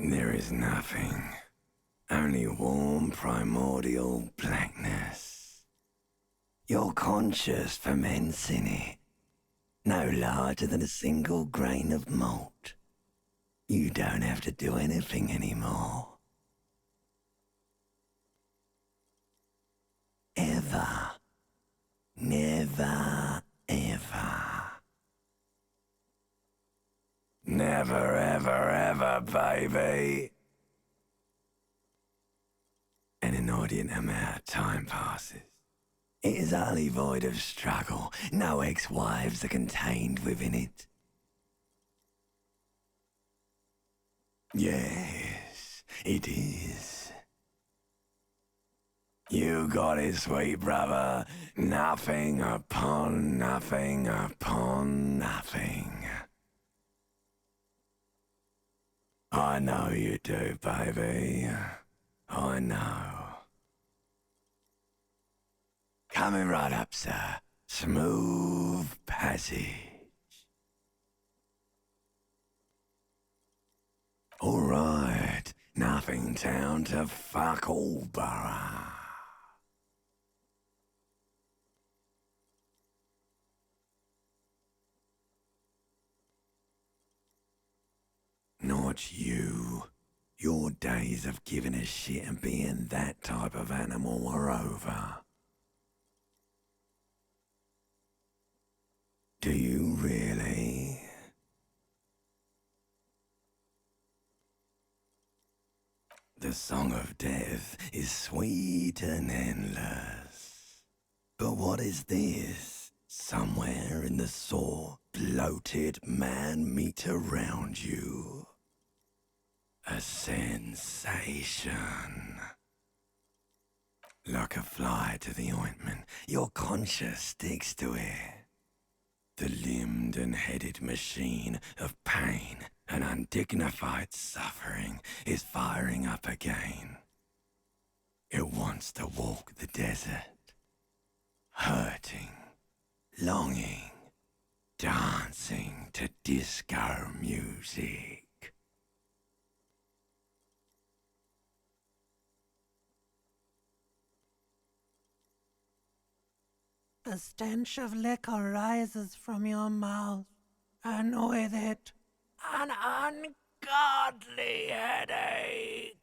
There is nothing. Only warm primordial blackness. You're conscious ferments in it. No larger than a single grain of malt. You don't have to do anything anymore. Ever. Never, ever. Never, ever, ever, baby. An inordinate amount of time passes. It is utterly void of struggle. No ex-wives are contained within it. Yes, it is. You got it, sweet brother. Nothing upon nothing upon nothing. I know you do, baby. I know. Coming right up, sir. Smooth passage. All right. Nothing town to fuck all borough. Not you. Your days of giving a shit and being that type of animal are over. Do you really? The song of death is sweet and endless. But what is this? Somewhere in the sore, bloated man meet around you. A sensation. Like a fly to the ointment, your conscience sticks to it. The limbed and headed machine of pain and undignified suffering is firing up again. It wants to walk the desert, hurting, longing, dancing to disco music. The stench of liquor rises from your mouth, and with it, an ungodly headache.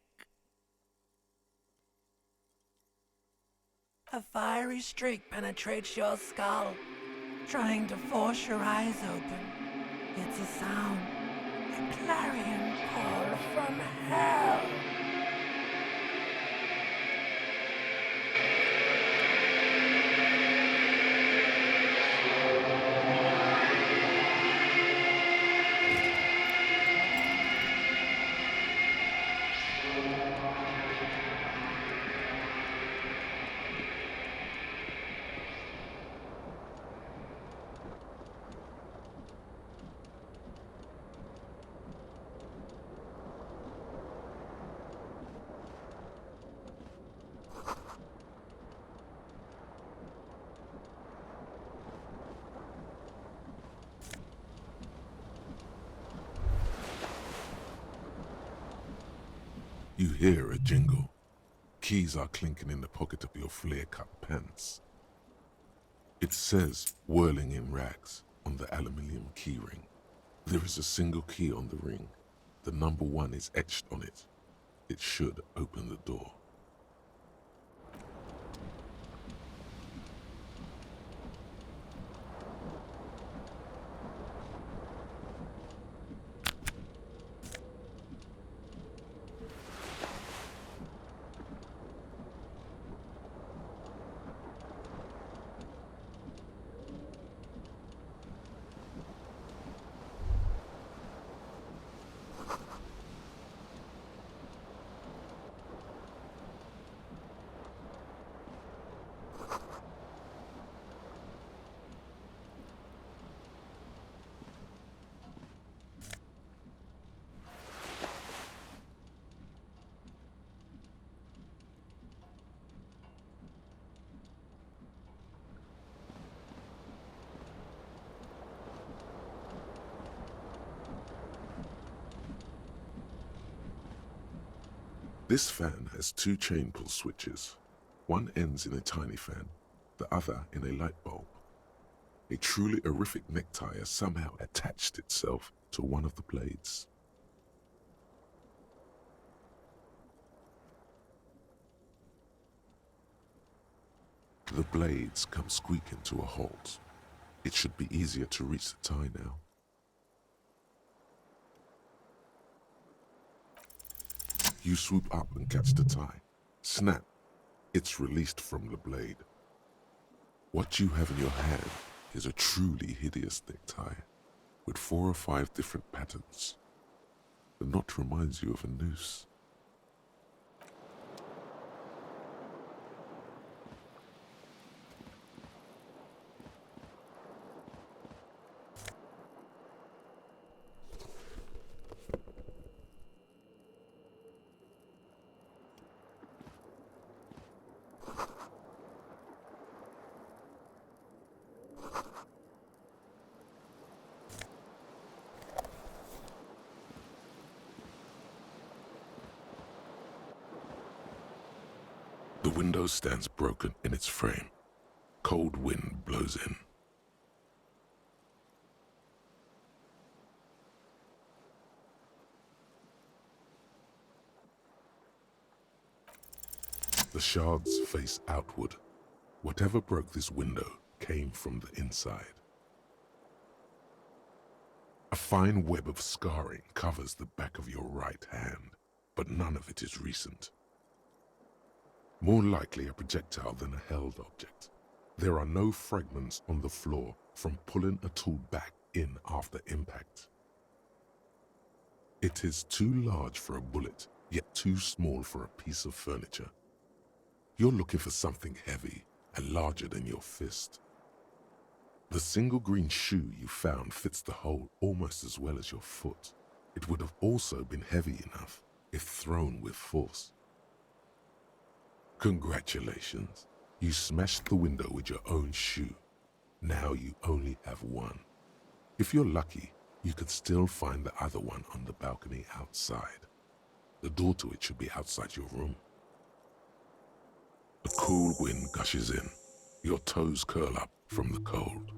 A fiery streak penetrates your skull, trying to force your eyes open. It's a sound, a clarion call from hell. You hear a jingle. Keys are clinking in the pocket of your flare-cut pants. It says, whirling in rags, on the aluminium key ring. There is a single key on the ring. The number 1 is etched on it. It should open the door. This fan has two chain pull switches. One ends in a tiny fan, the other in a light bulb. A truly horrific necktie has somehow attached itself to one of the blades. The blades come squeaking to a halt. It should be easier to reach the tie now. You swoop up and catch the tie. Snap! It's released from the blade. What you have in your hand is a truly hideous necktie, with 4 or 5 different patterns. The knot reminds you of a noose. The window stands broken in its frame. Cold wind blows in. The shards face outward. Whatever broke this window came from the inside. A fine web of scarring covers the back of your right hand, but none of it is recent. More likely a projectile than a held object. There are no fragments on the floor from pulling a tool back in after impact. It is too large for a bullet, yet too small for a piece of furniture. You're looking for something heavy and larger than your fist. The single green shoe you found fits the hole almost as well as your foot. It would have also been heavy enough if thrown with force. Congratulations, you smashed the window with your own shoe. Now you only have one. If you're lucky, you could still find the other one on the balcony outside. The door to it should be outside your room. A cool wind gushes in. Your toes curl up from the cold.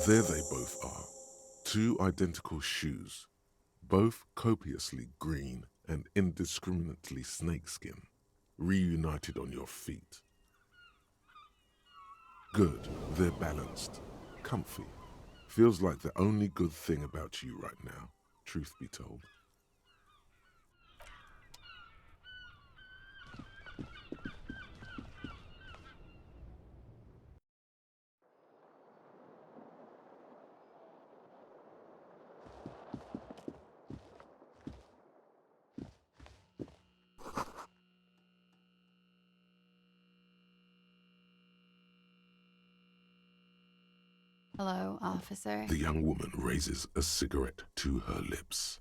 There they both are, 2 identical shoes, both copiously green and indiscriminately snakeskin, reunited on your feet. Good, they're balanced, comfy. Feels like the only good thing about you right now, truth be told. Hello, officer. The young woman raises a cigarette to her lips.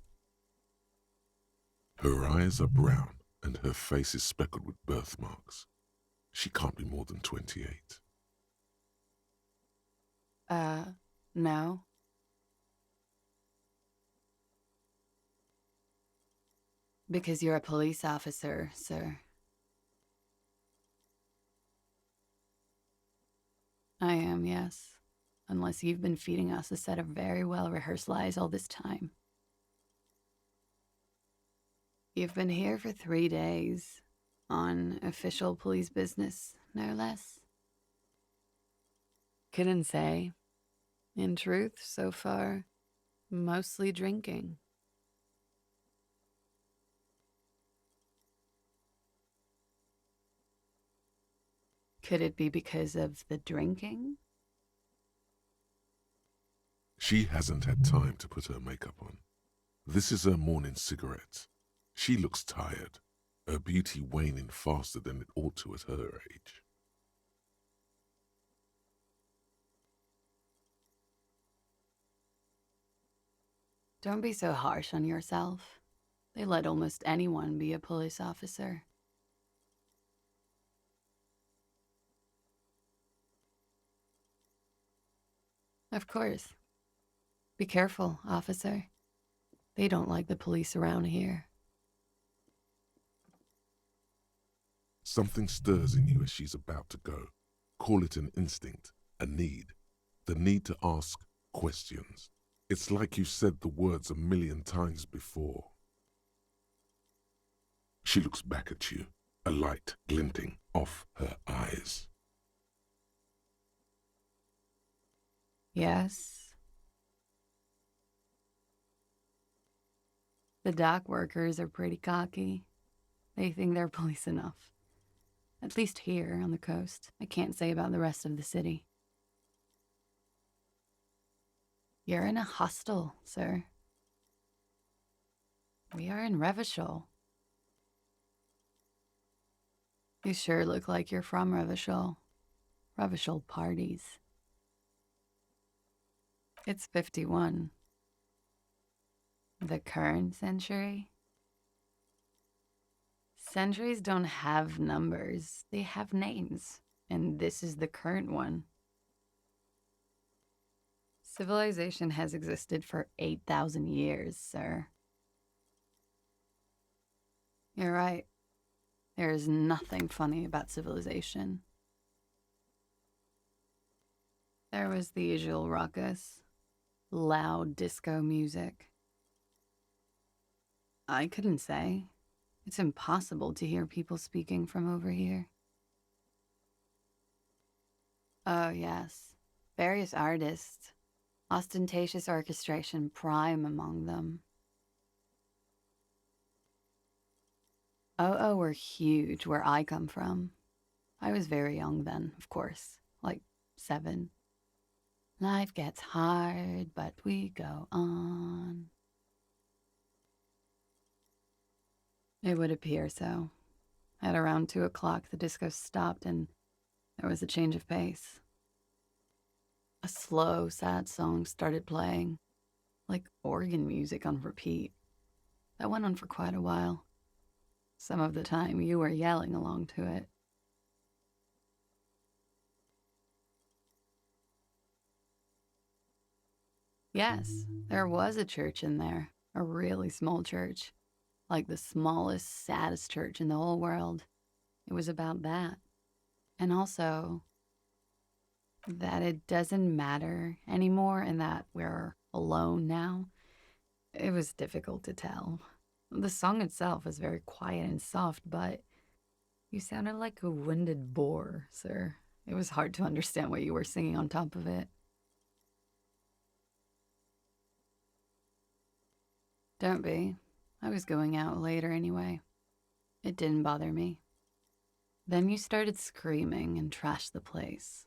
Her eyes are brown and her face is speckled with birthmarks. She can't be more than 28. No. Because you're a police officer, sir. I am, yes. Unless you've been feeding us a set of very well-rehearsed lies all this time. You've been here for 3 days, on official police business, no less. Couldn't say. In truth, so far, Mostly drinking. Could it be because of the drinking? She hasn't had time to put her makeup on. This is her morning cigarette. She looks tired, her beauty waning faster than it ought to at her age. Don't be so harsh on yourself. They let almost anyone be a police officer. Of course. Be careful, officer. They don't like the police around here. Something stirs in you as she's about to go. Call it an instinct, a need. The need to ask questions. It's like you said the words a million times before. She looks back at you, a light glinting off her eyes. Yes. The dock workers are pretty cocky. They think they're police enough. At least here on the coast. I can't say about the rest of the city. You're in a hostel, sir. We are in Revachol. You sure look like you're from Revachol. Revachol parties. It's 51. The current century? Centuries don't have numbers. They have names. And this is the current one. Civilization has existed for 8,000 years, sir. You're right. There is nothing funny about civilization. There was the usual ruckus. Loud disco music. I couldn't say. It's impossible to hear people speaking from over here. Oh, yes. Various artists. Ostentatious orchestration prime among them. Oh, were huge where I come from. I was very young then, of course. Like 7. Life gets hard, but we go on. It would appear so. At around 2 o'clock, the disco stopped and there was a change of pace. A slow, sad song started playing, like organ music on repeat. That went on for quite a while. Some of the time, you were yelling along to it. Yes, there was a church in there, a really small church, like the smallest, saddest church in the whole world. It was about that. And also that it doesn't matter anymore and that we're alone now. It was difficult to tell. The song itself was very quiet and soft, but you sounded like a winded boar, sir. It was hard to understand what you were singing on top of it. Don't be. I was going out later anyway. It didn't bother me. Then you started screaming and trashed the place.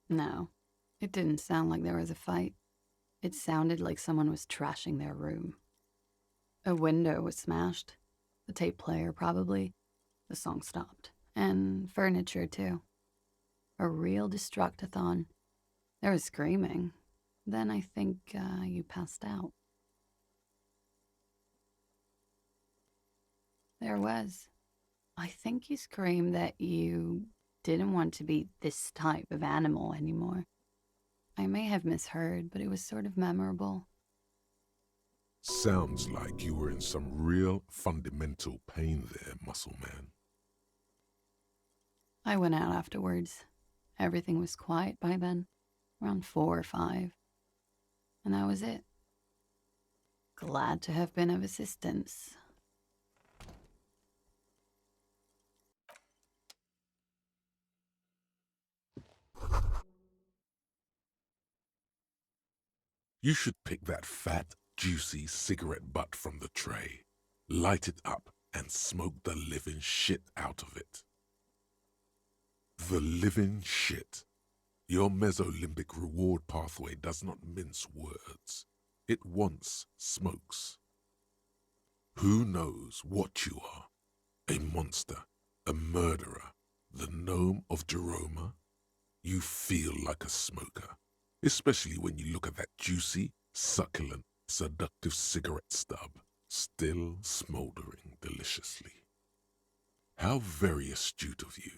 No, it didn't sound like there was a fight. It sounded like someone was trashing their room. A window was smashed. The tape player, probably. The song stopped. And furniture, too. A real destructathon. There was screaming. Then I think you passed out. There was. I think you screamed that you didn't want to be this type of animal anymore. I may have misheard, but it was sort of memorable. Sounds like you were in some real fundamental pain there, muscle man. I went out afterwards. Everything was quiet by then, around 4 or 5. And that was it. Glad to have been of assistance. You should pick that fat, juicy cigarette butt from the tray, light it up, and smoke the living shit out of it. The living shit. Your mesolimbic reward pathway does not mince words. It wants smokes. Who knows what you are? A monster, a murderer, the gnome of Jeroma? You feel like a smoker, especially when you look at that juicy, succulent, seductive cigarette stub, still smoldering deliciously. How very astute of you.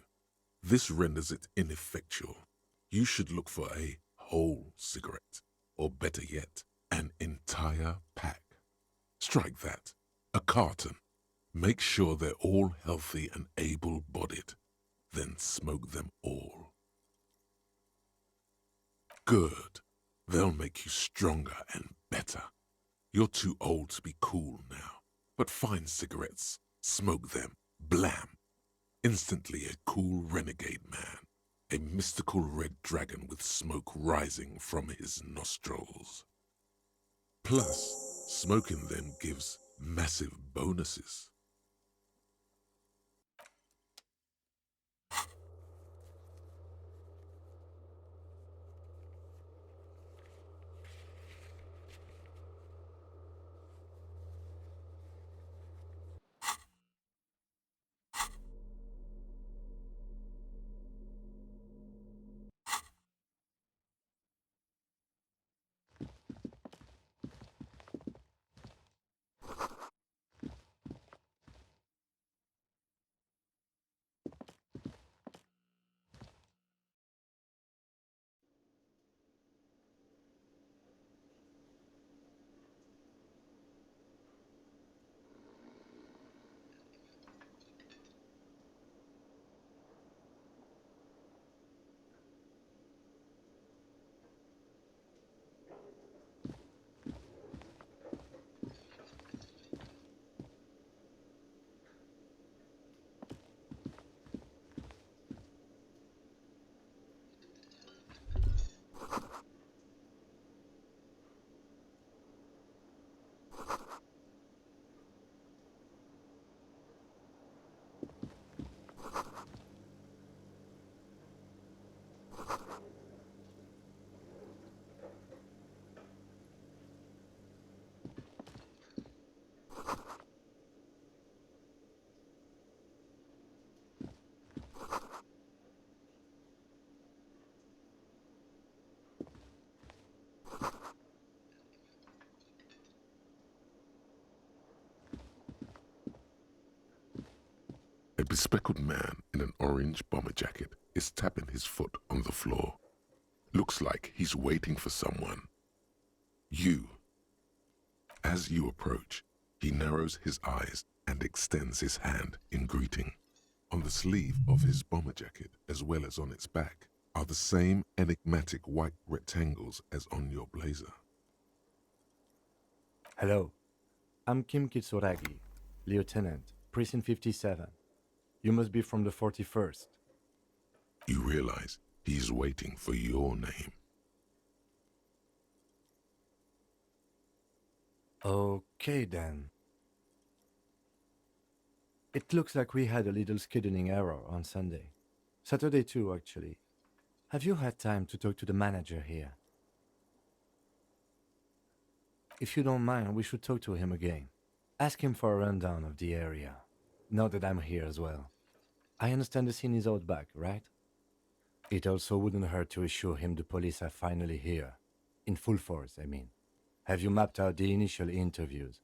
This renders it ineffectual. You should look for a whole cigarette, or better yet, an entire pack. Strike that. A carton. Make sure they're all healthy and able-bodied. Then smoke them all. Good. They'll make you stronger and better. You're too old to be cool now. But find cigarettes, smoke them, blam. Instantly a cool renegade man. A mystical red dragon with smoke rising from his nostrils. Plus, smoking them gives massive bonuses. A bespectacled man in an orange bomber jacket is tapping his foot on the floor. Looks like he's waiting for someone. You. As you approach, he narrows his eyes and extends his hand in greeting. On the sleeve of his bomber jacket, as well as on its back, are the same enigmatic white rectangles as on your blazer. Hello, I'm Kim Kitsuragi, Lieutenant, Precinct 57. You must be from the 41st. You realize he's waiting for your name. Okay then. It looks like we had a little scheduling error on Sunday. Saturday too, actually. Have you had time to talk to the manager here? If you don't mind, we should talk to him again. Ask him for a rundown of the area. Now that I'm here as well. I understand the scene is out back, right? It also wouldn't hurt to assure him the police are finally here. In full force, I mean. Have you mapped out the initial interviews?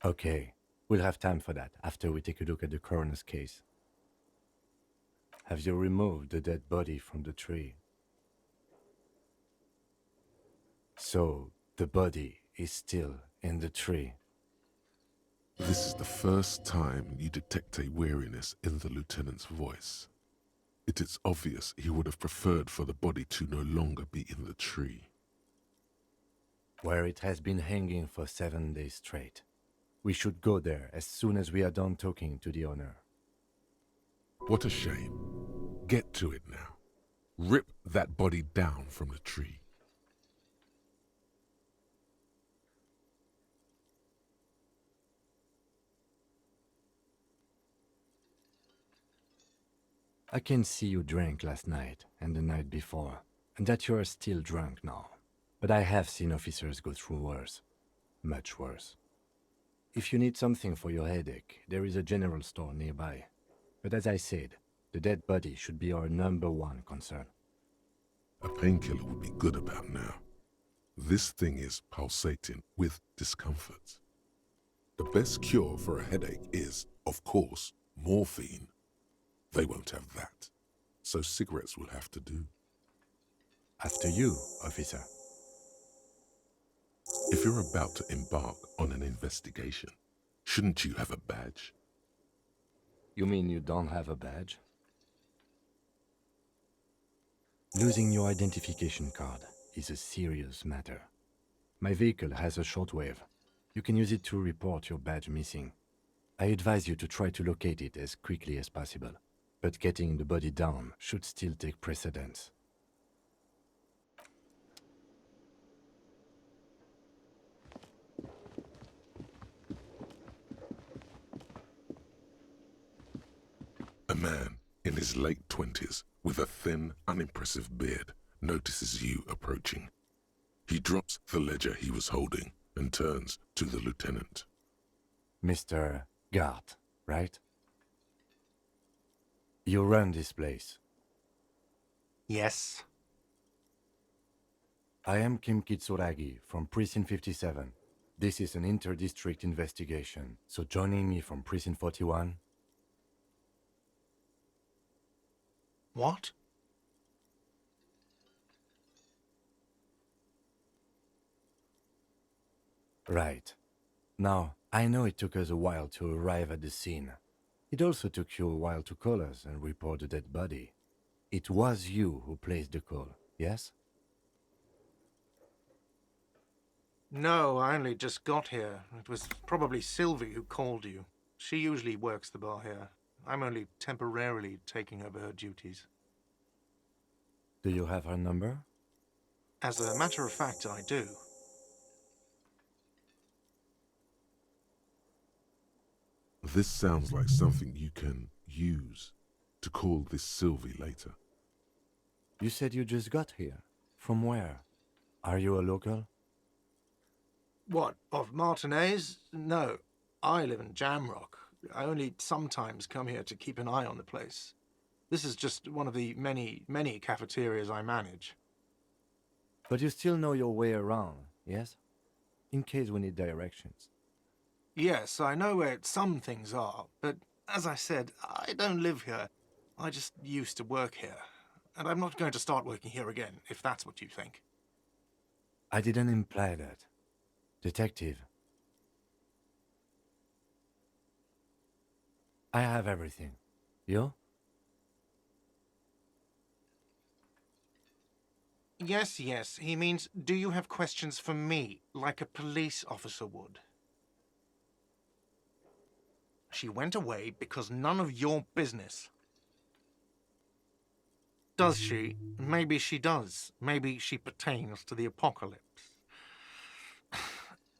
Okay, we'll have time for that after we take a look at the coroner's case. Have you removed the dead body from the tree? So, the body is still in the tree. This is the first time you detect a weariness in the lieutenant's voice. It is obvious he would have preferred for the body to no longer be in the tree. Where it has been hanging for 7 days straight. We should go there as soon as we are done talking to the owner. What a shame. Get to it now. Rip that body down from the tree. I can see you drank last night and the night before, and that you are still drunk now. But I have seen officers go through worse. Much worse. If you need something for your headache, there is a general store nearby. But as I said, the dead body should be our #1 concern. A painkiller would be good about now. This thing is pulsating with discomfort. The best cure for a headache is, of course, morphine. They won't have that, so cigarettes will have to do. After you, officer. If you're about to embark on an investigation, shouldn't you have a badge? You mean you don't have a badge? Losing your identification card is a serious matter. My vehicle has a shortwave. You can use it to report your badge missing. I advise you to try to locate it as quickly as possible, but getting the body down should still take precedence. A man in his late 20s with a thin, unimpressive beard notices you approaching. He drops the ledger he was holding and turns to the lieutenant. Mr. Gart, right? You run this place. Yes. I am Kim Kitsuragi from Precinct 57. This is an inter-district investigation, so joining me from Precinct 41... What? Right. Now, I know it took us a while to arrive at the scene. It also took you a while to call us and report the dead body. It was you who placed the call, yes? No, I only just got here. It was probably Sylvie who called you. She usually works the bar here. I'm only temporarily taking over her duties. Do you have her number? As a matter of fact, I do. This sounds like something you can use to call this Sylvie later. You said you just got here. From where? Are you a local? What, of Martinez? No, I live in Jamrock. I only sometimes come here to keep an eye on the place. This is just one of the many cafeterias I manage. But you still know your way around, yes? In case we need directions. Yes, I know where some things are, but as I said, I don't live here. I just used to work here. And I'm not going to start working here again, if that's what you think. I didn't imply that. Detective. I have everything. You? Yes, yes. He means, do you have questions for me, like a police officer would? She went away because none of your business. Does she? Maybe she does. Maybe she pertains to the apocalypse.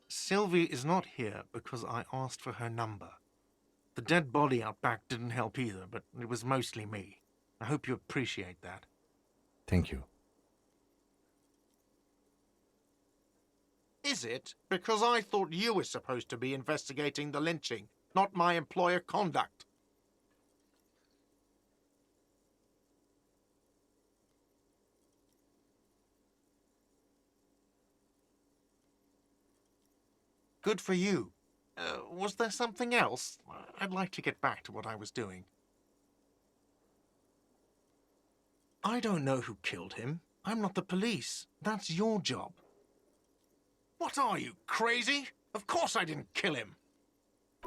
Sylvie is not here because I asked for her number. The dead body out back didn't help either, but it was mostly me. I hope you appreciate that. Thank you. Is it? Because I thought you were supposed to be investigating the lynching, not my employer conduct. Good for you. Was there something else? I'd like to get back to what I was doing. I don't know who killed him. I'm not the police. That's your job. What are you, crazy? Of course I didn't kill him.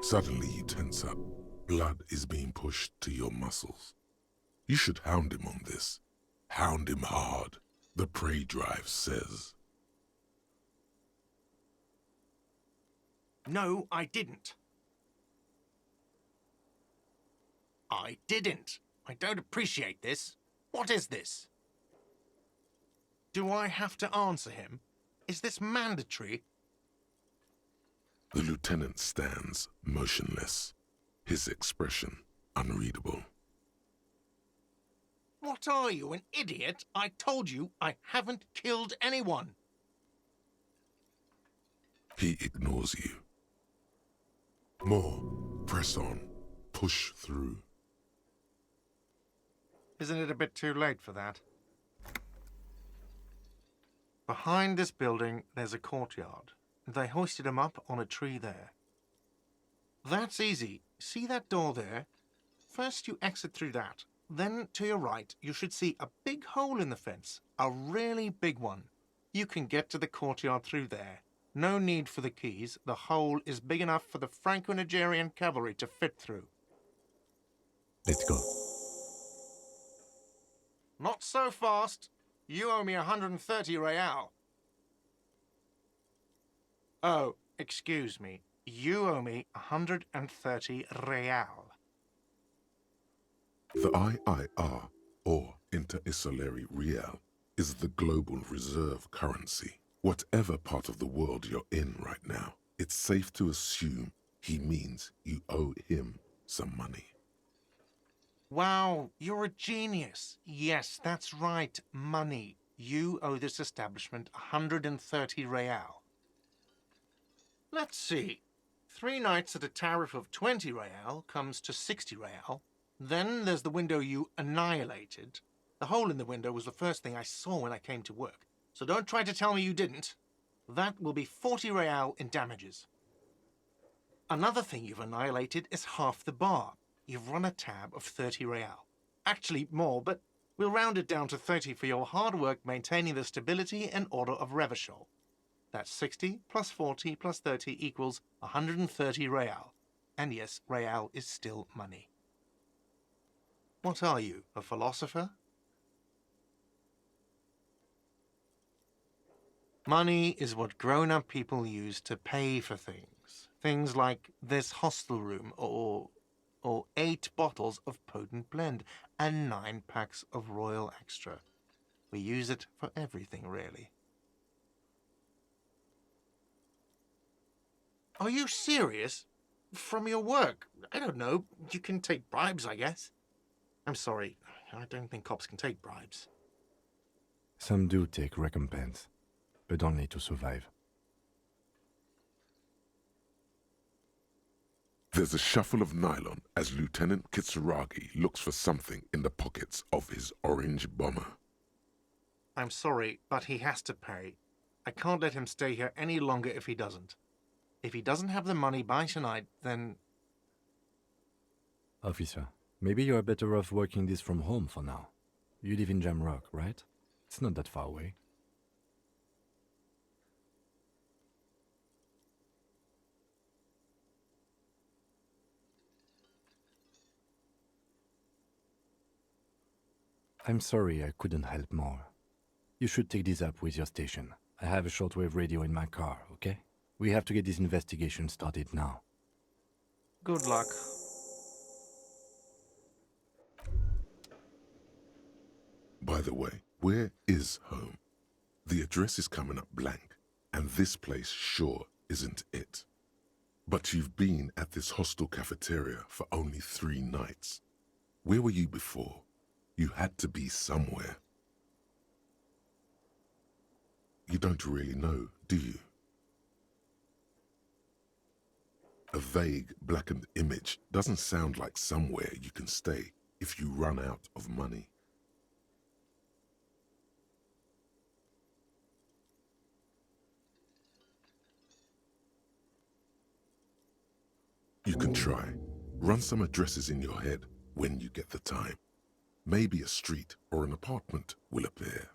Suddenly you tense up. Blood is being pushed to your muscles. You should hound him on this. Hound him hard, the prey drive says. No, I didn't. I didn't. I don't appreciate this. What is this? Do I have to answer him? Is this mandatory? The lieutenant stands motionless, his expression unreadable. What are you, an idiot? I told you I haven't killed anyone. He ignores you. More. Press on. Push through. Isn't it a bit too late for that? Behind this building, there's a courtyard. They hoisted him up on a tree there. That's easy. See that door there? First you exit through that. Then, to your right, you should see a big hole in the fence. A really big one. You can get to the courtyard through there. No need for the keys. The hole is big enough for the Franco-Nigerian cavalry to fit through. Let's go. Not so fast. You owe me 130 real. Oh, excuse me. You owe me 130 real. The IIR, or Inter-Isolary Real, is the global reserve currency. Whatever part of the world you're in right now, it's safe to assume he means you owe him some money. Wow, you're a genius. Yes, that's right, money. You owe this establishment 130 real. Let's see. 3 nights at a tariff of 20 real comes to 60 real. Then there's the window you annihilated. The hole in the window was the first thing I saw when I came to work. So don't try to tell me you didn't. That will be 40 real in damages. Another thing you've annihilated is half the bar. You've run a tab of 30 real. Actually more, but we'll round it down to 30 for your hard work maintaining the stability and order of Revachol. That's 60 plus 40 plus 30 equals 130 real. And yes, real is still money. What are you, a philosopher? Money is what grown-up people use to pay for things. Things like this hostel room or 8 bottles of potent blend and 9 packs of Royal Extra. We use it for everything, really. Are you serious? From your work? I don't know. You can take bribes, I guess. I'm sorry. I don't think cops can take bribes. Some do take recompense, but only to survive. There's a shuffle of nylon as Lieutenant Kitsuragi looks for something in the pockets of his orange bomber. I'm sorry, but he has to pay. I can't let him stay here any longer if he doesn't. If he doesn't have the money by tonight, then... Officer, maybe you are better off working this from home for now. You live in Jamrock, right? It's not that far away. I'm sorry I couldn't help more. You should take this up with your station. I have a shortwave radio in my car, okay? We have to get this investigation started now. Good luck. By the way, where is home? The address is coming up blank, and this place sure isn't it. But you've been at this hostel cafeteria for only 3 nights. Where were you before? You had to be somewhere. You don't really know, do you? A vague, blackened image doesn't sound like somewhere you can stay if you run out of money. You can try. Run some addresses in your head when you get the time. Maybe a street or an apartment will appear.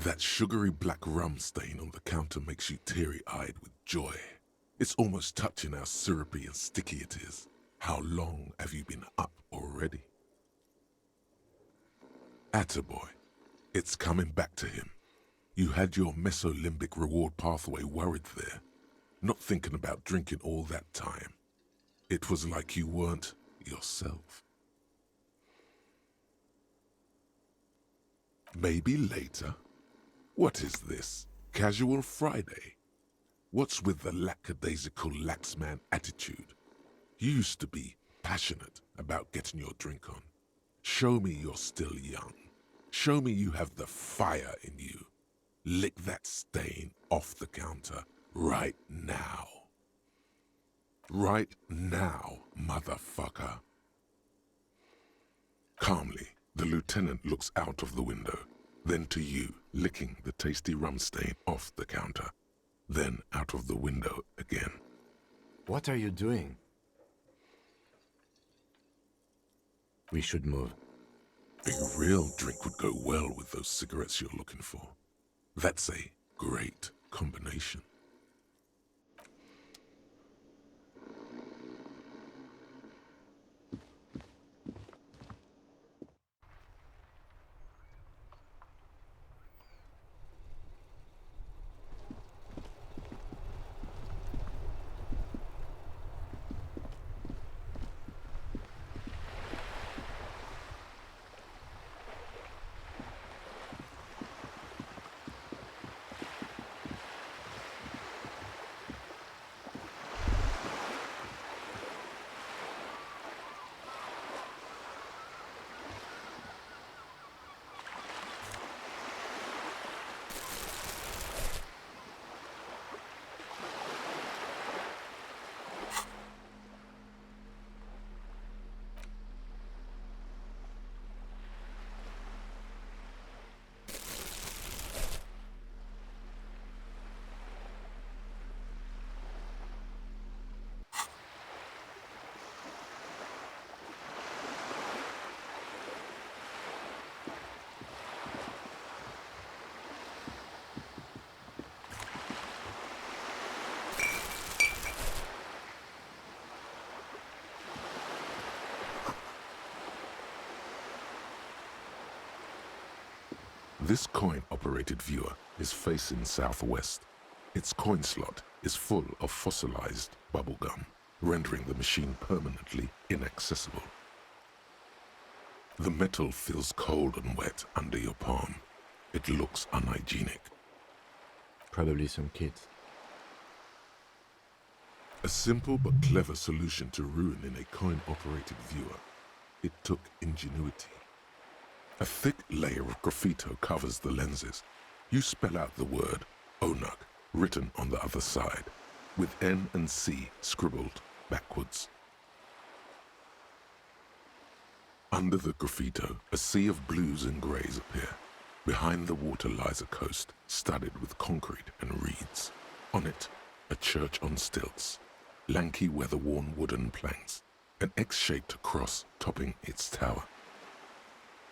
That sugary black rum stain on the counter makes you teary-eyed with joy. It's almost touching how syrupy and sticky it is. How long have you been up already? Attaboy. It's coming back to him. You had your mesolimbic reward pathway worried there, not thinking about drinking all that time. It was like you weren't yourself. Maybe later. What is this? Casual Friday? What's with the lackadaisical laxman attitude? You used to be passionate about getting your drink on. Show me you're still young. Show me you have the fire in you. Lick that stain off the counter right now. Right now, motherfucker. Calmly, the lieutenant looks out of the window, then to you, licking the tasty rum stain off the counter, then out of the window again. What are you doing? We should move. A real drink would go well with those cigarettes you're looking for. That's a great combination. This coin-operated viewer is facing southwest. Its coin slot is full of fossilized bubblegum, rendering the machine permanently inaccessible. The metal feels cold and wet under your palm. It looks unhygienic. Probably some kids. A simple but clever solution to ruining a coin-operated viewer. It took ingenuity. A thick layer of graffito covers the lenses. You spell out the word Onug written on the other side, with N and C scribbled backwards. Under the graffito, a sea of blues and greys appear. Behind the water lies a coast studded with concrete and reeds. On it, a church on stilts, lanky weather-worn wooden planks, an X-shaped cross topping its tower.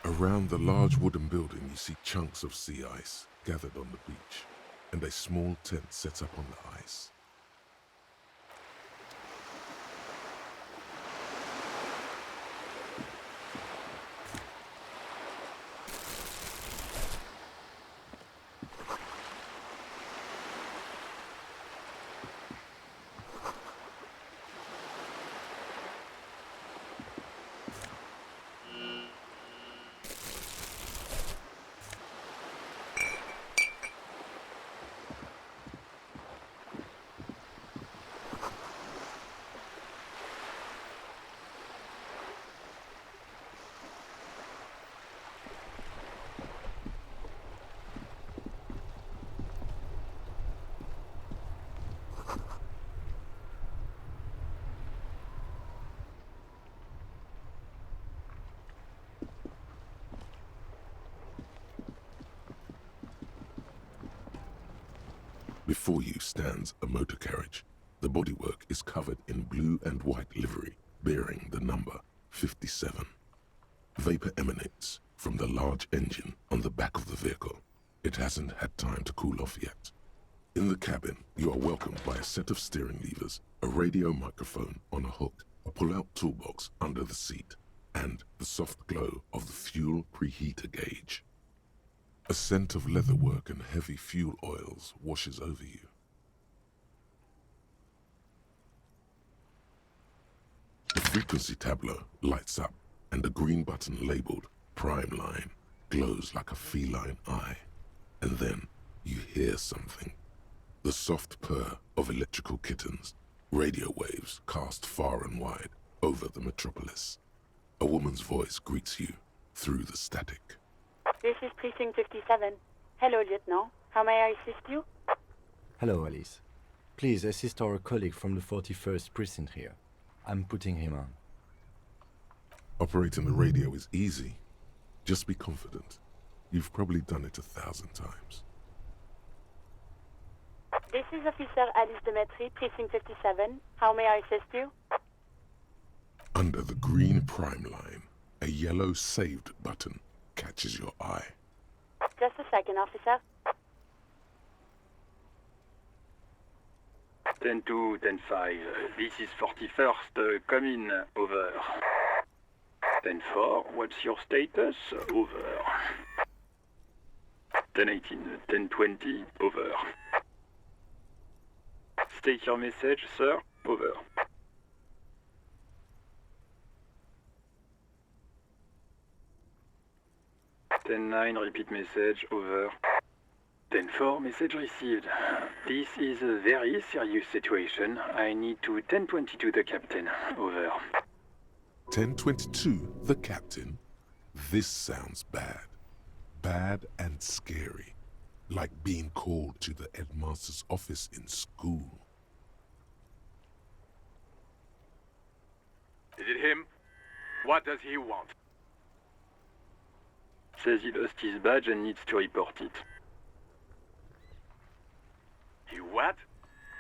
Around the large wooden building you see chunks of sea ice gathered on the beach, and a small tent set up on the ice. Before you stands a motor carriage. The bodywork is covered in blue and white livery, bearing the number 57. Vapor emanates from the large engine on the back of the vehicle. It hasn't had time to cool off yet. In the cabin, you are welcomed by a set of steering levers, a radio microphone on a hook, a pull-out toolbox under the seat, and the soft glow of the fuel preheater gauge. A scent of leatherwork and heavy fuel oils washes over you. The frequency tableau lights up, and a green button labeled Prime Line glows like a feline eye. And then you hear something. The soft purr of electrical kittens, radio waves cast far and wide over the metropolis. A woman's voice greets you through the static. This is Precinct 57. Hello, Lieutenant. How may I assist you? Hello, Alice. Please assist our colleague from the 41st Precinct here. I'm putting him on. Operating the radio is easy. Just be confident. You've probably done it 1,000 times. This is Officer Alice Demetri, Precinct 57. How may I assist you? Under the green Prime Line, a yellow saved button catches your eye. Just a second, officer. 10-2, 10-5. This is 41st. Come in. Over. 10-4. What's your status? Over. 10-18. 10-20. Over. State your message, sir. Over. 10-9. Repeat message. Over. 10-4, message received. This is a very serious situation. I need to 10-22 the captain. Over. 1022, the captain. This sounds bad. Bad and scary. Like being called to the headmaster's office in school. Is it him? What does he want? Says he lost his badge and needs to report it. He what?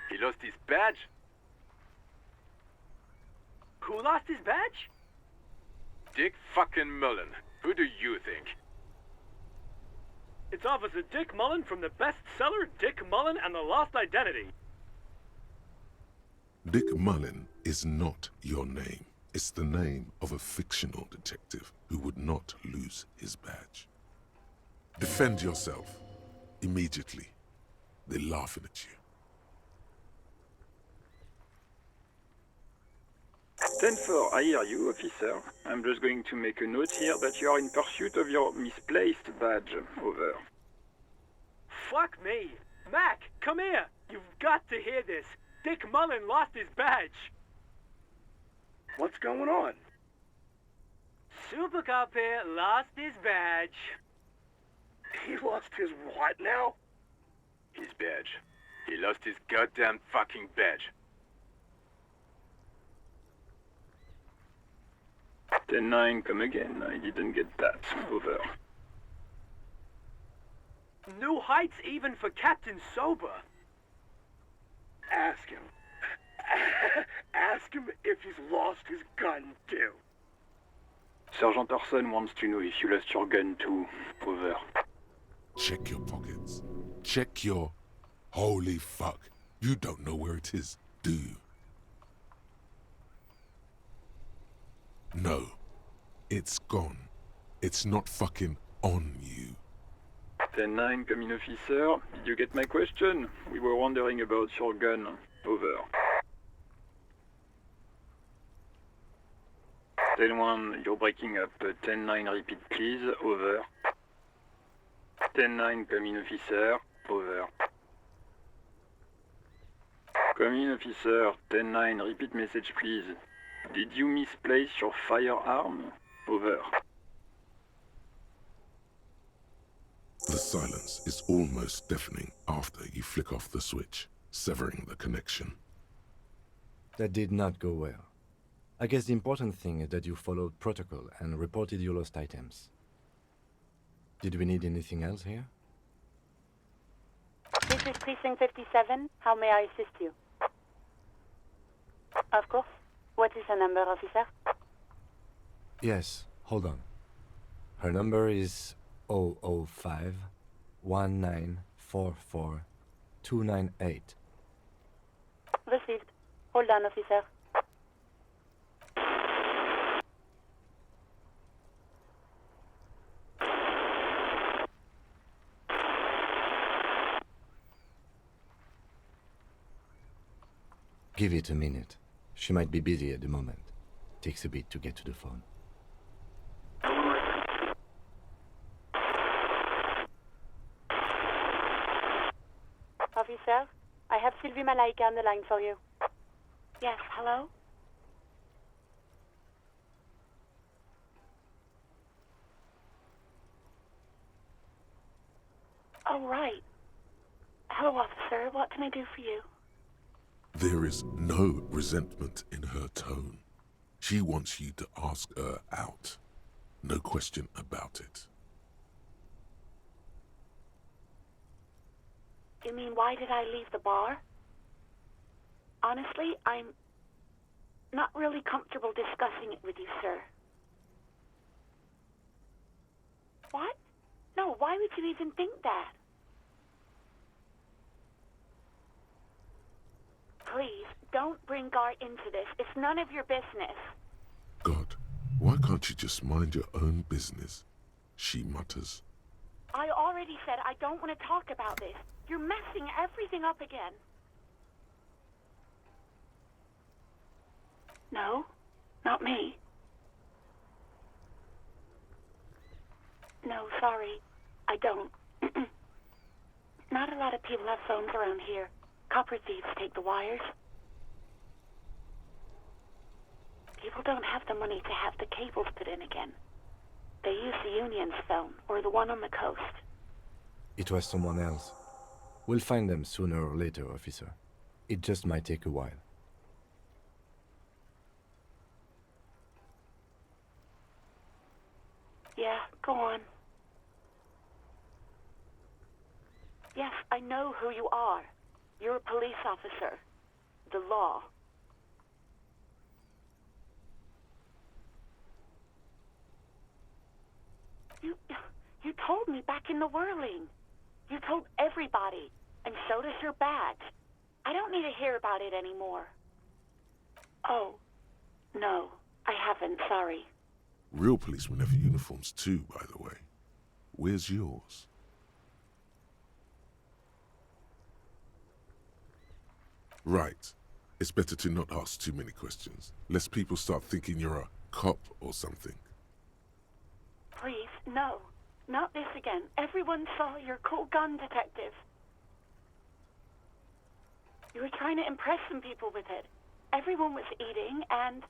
He lost his badge? Who lost his badge? Dick fucking Mullen. Who do you think? It's Officer Dick Mullen from the bestseller Dick Mullen and the Lost Identity. Dick Mullen is not your name. It's the name of a fictional detective who would not lose his badge. Defend yourself. Immediately. They're laughing at you. 10-4, I hear you, officer. I'm just going to make a note here that you are in pursuit of your misplaced badge. Over. Fuck me. Mac, come here. You've got to hear this. Dick Mullen lost his badge. What's going on? Super Cop here lost his badge. He lost his what now? His badge. He lost his goddamn fucking badge. 10-9, come again. I didn't get that. Over. New heights even for Captain Sober. Ask him. Ask him if he's lost his gun too. Sergeant Orson wants to know if you lost your gun too. Over. Check your pockets. Check your... Holy fuck. You don't know where it is, do you? No. It's gone. It's not fucking on you. 10-9, come in, officer. Did you get my question? We were wondering about your gun. Over. 10-1, you're breaking up. 10-9, repeat please. Over. 10-9, come in, officer. Over. Come in, officer. 10-9, repeat message please. Did you misplace your firearm? Over. The silence is almost deafening after you flick off the switch, severing the connection. That did not go well. I guess the important thing is that you followed protocol and reported your lost items. Did we need anything else here? This is Precinct 57. How may I assist you? Of course. What is her number, officer? Yes, hold on. Her number is 005 1944298. Received. Hold on, officer. Give it a minute. She might be busy at the moment. Takes a bit to get to the phone. Officer, I have Sylvie Malaika on the line for you. Yes, hello? Oh, right. Hello, officer. What can I do for you? There is no resentment in her tone. She wants you to ask her out. No question about it. You mean, why did I leave the bar? Honestly, I'm not really comfortable discussing it with you, sir. What? No, why would you even think that? Please, don't bring Gar into this. It's none of your business. God, why can't you just mind your own business? She mutters. I already said I don't want to talk about this. You're messing everything up again. No, not me. No, sorry, I don't. Not a lot of people have phones around here. Copper thieves take the wires. People don't have the money to have the cables put in again. They use the Union's phone, or the one on the coast. It was someone else. We'll find them sooner or later, officer. It just might take a while. Yeah, go on. Yes, I know who you are. You're a police officer. The law. You told me back in the whirling. You told everybody, and so does your badge. I don't need to hear about it anymore. Oh, no, I haven't, sorry. Real policemen have uniforms too, by the way. Where's yours? Right. It's better to not ask too many questions, lest people start thinking you're a cop or something. Please, no. Not this again. Everyone saw your cool gun detective. You were trying to impress some people with it. Everyone was eating and...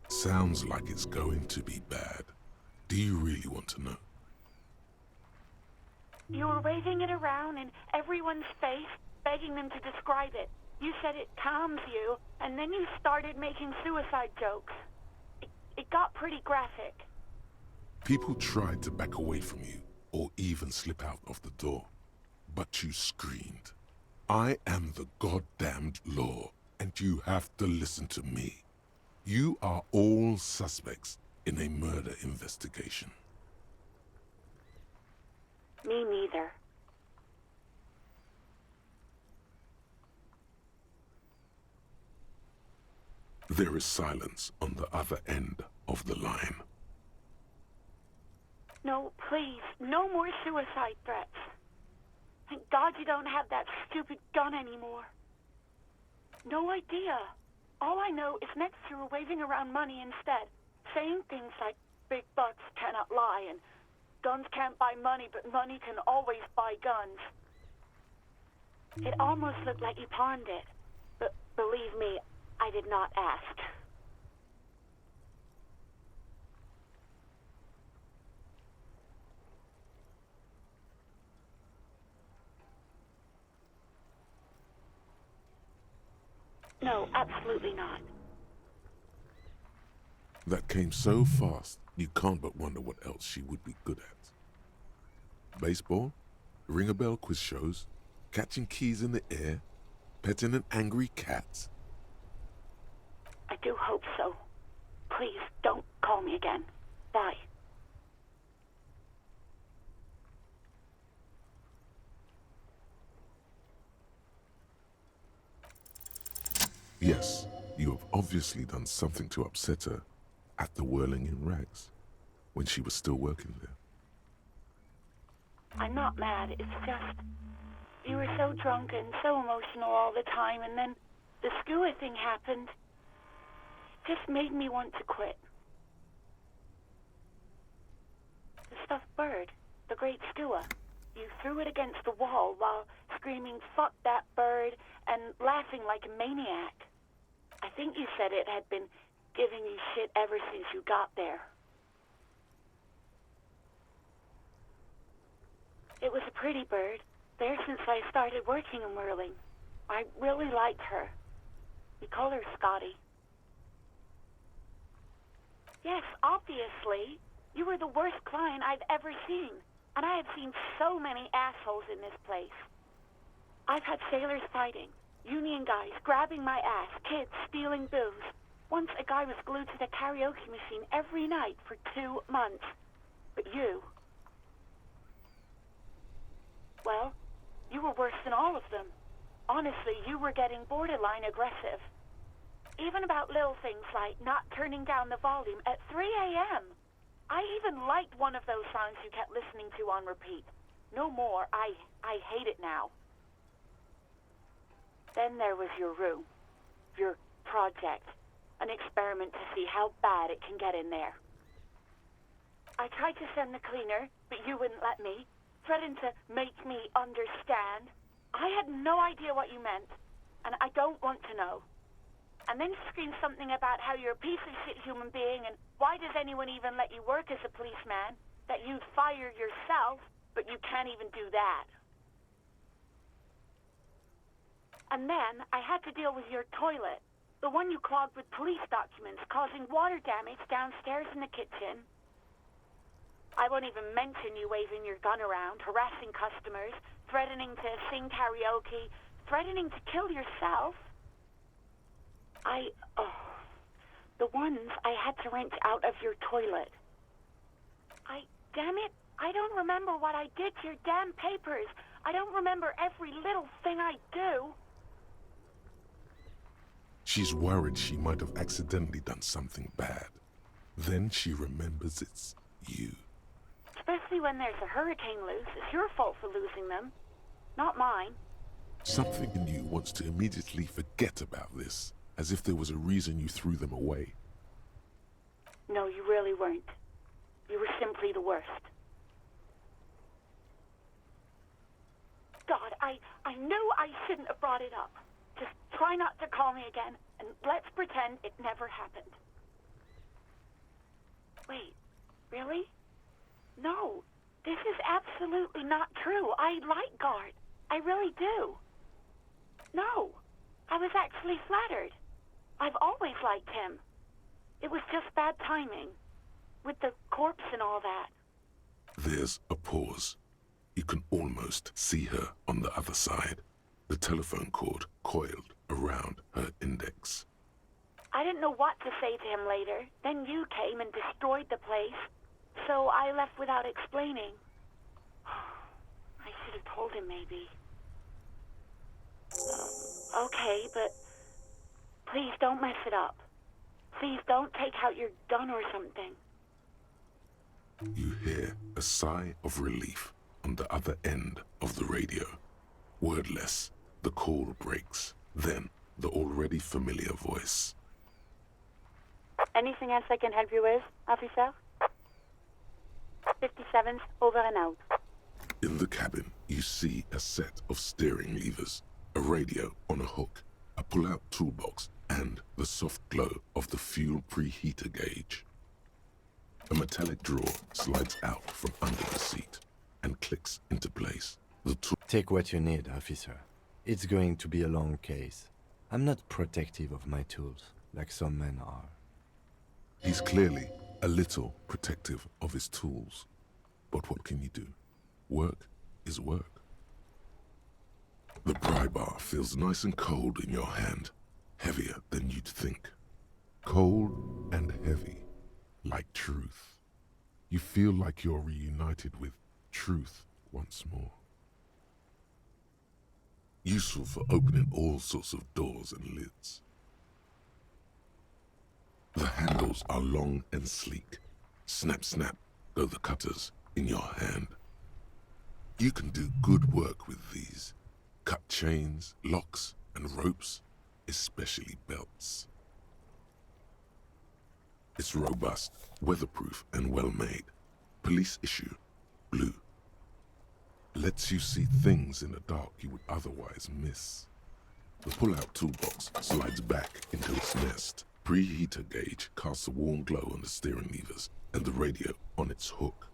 Sounds like it's going to be bad. Do you really want to know? You were waving it around in everyone's face, begging them to describe it. You said it calms you, and then you started making suicide jokes. It got pretty graphic. People tried to back away from you, or even slip out of the door. But you screamed, "I am the goddamned law, and you have to listen to me. You are all suspects in a murder investigation." Me neither. There is silence on the other end of the line. No, please, no more suicide threats. Thank God you don't have that stupid gun anymore. No idea. All I know is next you were waving around money instead, saying things like big bucks cannot lie and guns can't buy money, but money can always buy guns. It almost looked like you pawned it, but believe me, I did not ask. No, absolutely not. That came so fast, you can't but wonder what else she would be good at. Baseball, ring-a-bell quiz shows, catching keys in the air, petting an angry cat. I do hope so. Please, don't call me again. Bye. Yes, you have obviously done something to upset her at the Whirling in Rags, when she was still working there. I'm not mad, it's just... You were so drunk and so emotional all the time, and then the skua thing happened. It just made me want to quit. The stuffed bird, the great skua. You threw it against the wall while screaming, "Fuck that bird," and laughing like a maniac. I think you said it had been giving you shit ever since you got there. It was a pretty bird, there since I started working in whirling. I really liked her. We call her Scotty. Yes, obviously. You were the worst client I've ever seen. And I have seen so many assholes in this place. I've had sailors fighting, union guys grabbing my ass, kids stealing booze. Once a guy was glued to the karaoke machine every night for 2 months. But you... Well, you were worse than all of them. Honestly, you were getting borderline aggressive. Even about little things like not turning down the volume at 3 a.m. I even liked one of those songs you kept listening to on repeat. No more. I hate it now. Then there was your room. Your project. An experiment to see how bad it can get in there. I tried to send the cleaner, but you wouldn't let me. Threatened to make me understand. I had no idea what you meant, and I don't want to know. And then you screamed something about how you're a piece of shit human being, and why does anyone even let you work as a policeman? That you'd fire yourself, but you can't even do that. And then I had to deal with your toilet, the one you clogged with police documents, causing water damage downstairs in the kitchen. I won't even mention you waving your gun around, harassing customers, threatening to sing karaoke, threatening to kill yourself. The ones I had to wrench out of your toilet. Damn it, I don't remember what I did to your damn papers. I don't remember every little thing I do. She's worried she might have accidentally done something bad. Then she remembers it's you. Especially when there's a hurricane loose. It's your fault for losing them, not mine. Something in you wants to immediately forget about this, as if there was a reason you threw them away. No, you really weren't. You were simply the worst. God, I knew I shouldn't have brought it up. Just try not to call me again, and let's pretend it never happened. Wait, really? No, this is absolutely not true. I like Guard. I really do. No, I was actually flattered. I've always liked him. It was just bad timing, with the corpse and all that. There's a pause. You can almost see her on the other side, the telephone cord coiled around her index. I didn't know what to say to him later. Then you came and destroyed the place, so I left without explaining. I should have told him, maybe. Okay, but please don't mess it up. Please don't take out your gun or something. You hear a sigh of relief on the other end of the radio. Wordless, the call breaks. Then, the already familiar voice. Anything else I can help you with, officer? 57's over and out. In the cabin, you see a set of steering levers, a radio on a hook, a pull-out toolbox, and the soft glow of the fuel preheater gauge. A metallic drawer slides out from under the seat and clicks into place. The tool... Take what you need, officer. It's going to be a long case. I'm not protective of my tools, like some men are. He's clearly a little protective of his tools. But what can you do? Work is work. The pry bar feels nice and cold in your hand, heavier than you'd think. Cold and heavy, like truth. You feel like you're reunited with truth once more. Useful for opening all sorts of doors and lids. bottles are long and sleek. Snap, snap, go the cutters in your hand. You can do good work with these. Cut chains, locks, and ropes, especially belts. It's robust, weatherproof, and well-made. Police issue, blue. Lets you see things in the dark you would otherwise miss. The pull-out toolbox slides back into its nest. Preheater gauge casts a warm glow on the steering levers and the radio on its hook.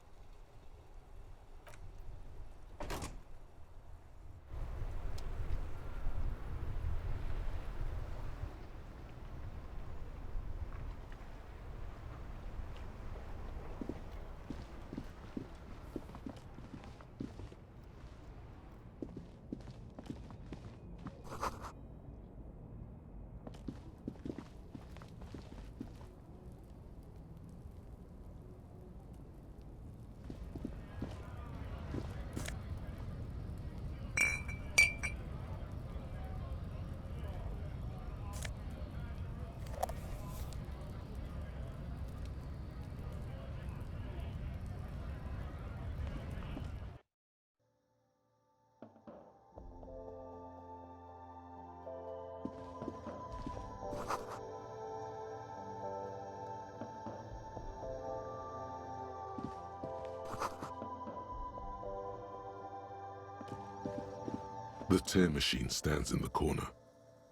The tear machine stands in the corner.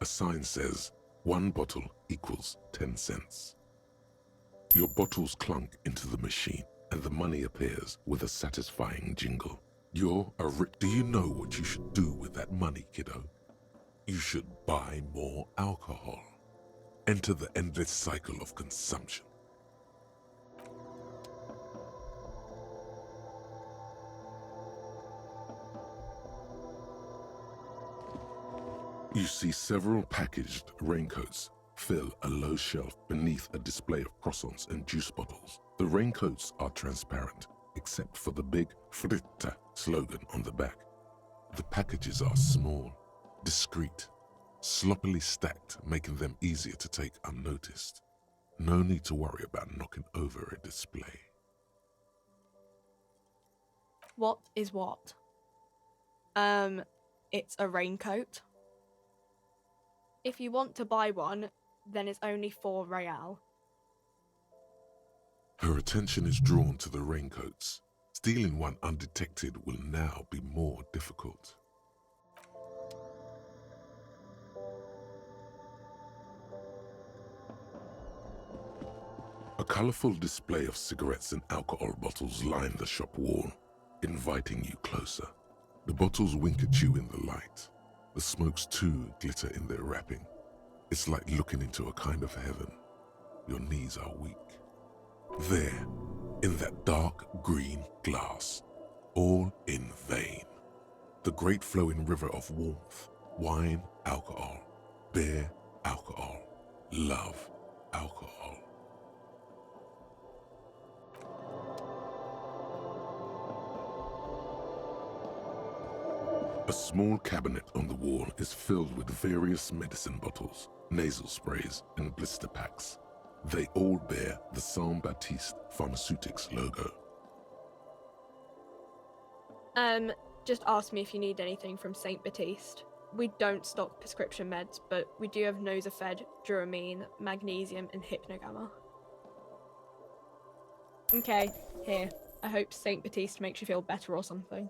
A sign says, 1 bottle equals 10 cents. Your bottles clunk into the machine, and the money appears with a satisfying jingle. You're a Do you know what you should do with that money, kiddo? You should buy more alcohol. Enter the endless cycle of consumption. You see several packaged raincoats fill a low shelf beneath a display of croissants and juice bottles. The raincoats are transparent, except for the big fritta slogan on the back. The packages are small, discreet, sloppily stacked, making them easier to take unnoticed. No need to worry about knocking over a display. What is what? It's a raincoat. If you want to buy one, then it's only 4 real. Her attention is drawn to the raincoats. Stealing one undetected will now be more difficult. A colorful display of cigarettes and alcohol bottles line the shop wall, inviting you closer. The bottles wink at you in the light. The smokes too glitter in their wrapping. It's like looking into a kind of heaven. Your knees are weak. There, in that dark green glass, all in vain. The great flowing river of warmth, wine, alcohol, beer, alcohol, love, alcohol. A small cabinet on the wall is filled with various medicine bottles, nasal sprays, and blister packs. They all bear the Saint Baptiste Pharmaceutics logo. Just ask me if you need anything from Saint Baptiste. We don't stock prescription meds, but we do have Nosafed, Duramine, Magnesium, and Hypnogamma. Okay, here. I hope Saint Baptiste makes you feel better or something.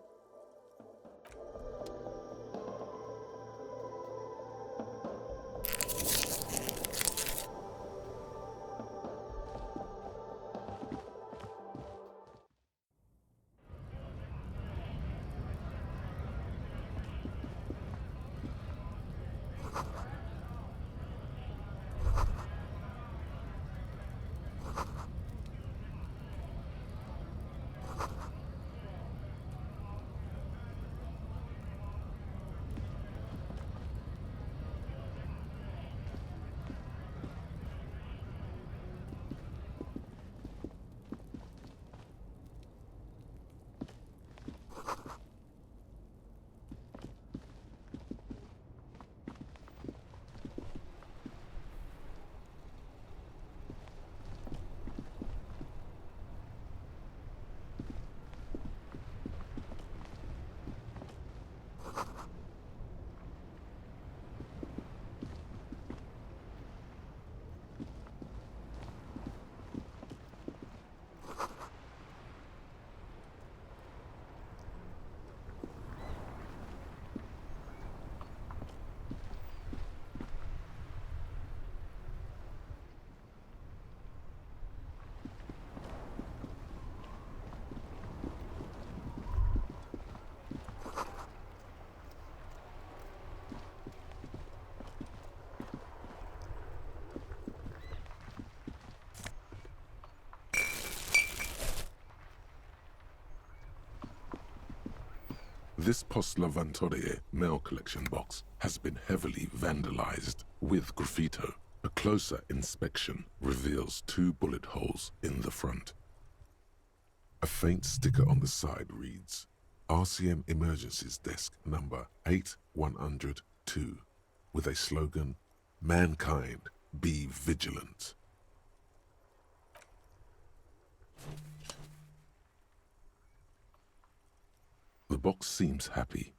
This Postlavantore mail collection box has been heavily vandalized with graffito. A closer inspection reveals 2 bullet holes in the front. A faint sticker on the side reads, RCM Emergencies Desk number 8102, with a slogan, Mankind, be vigilant. The box seems happy.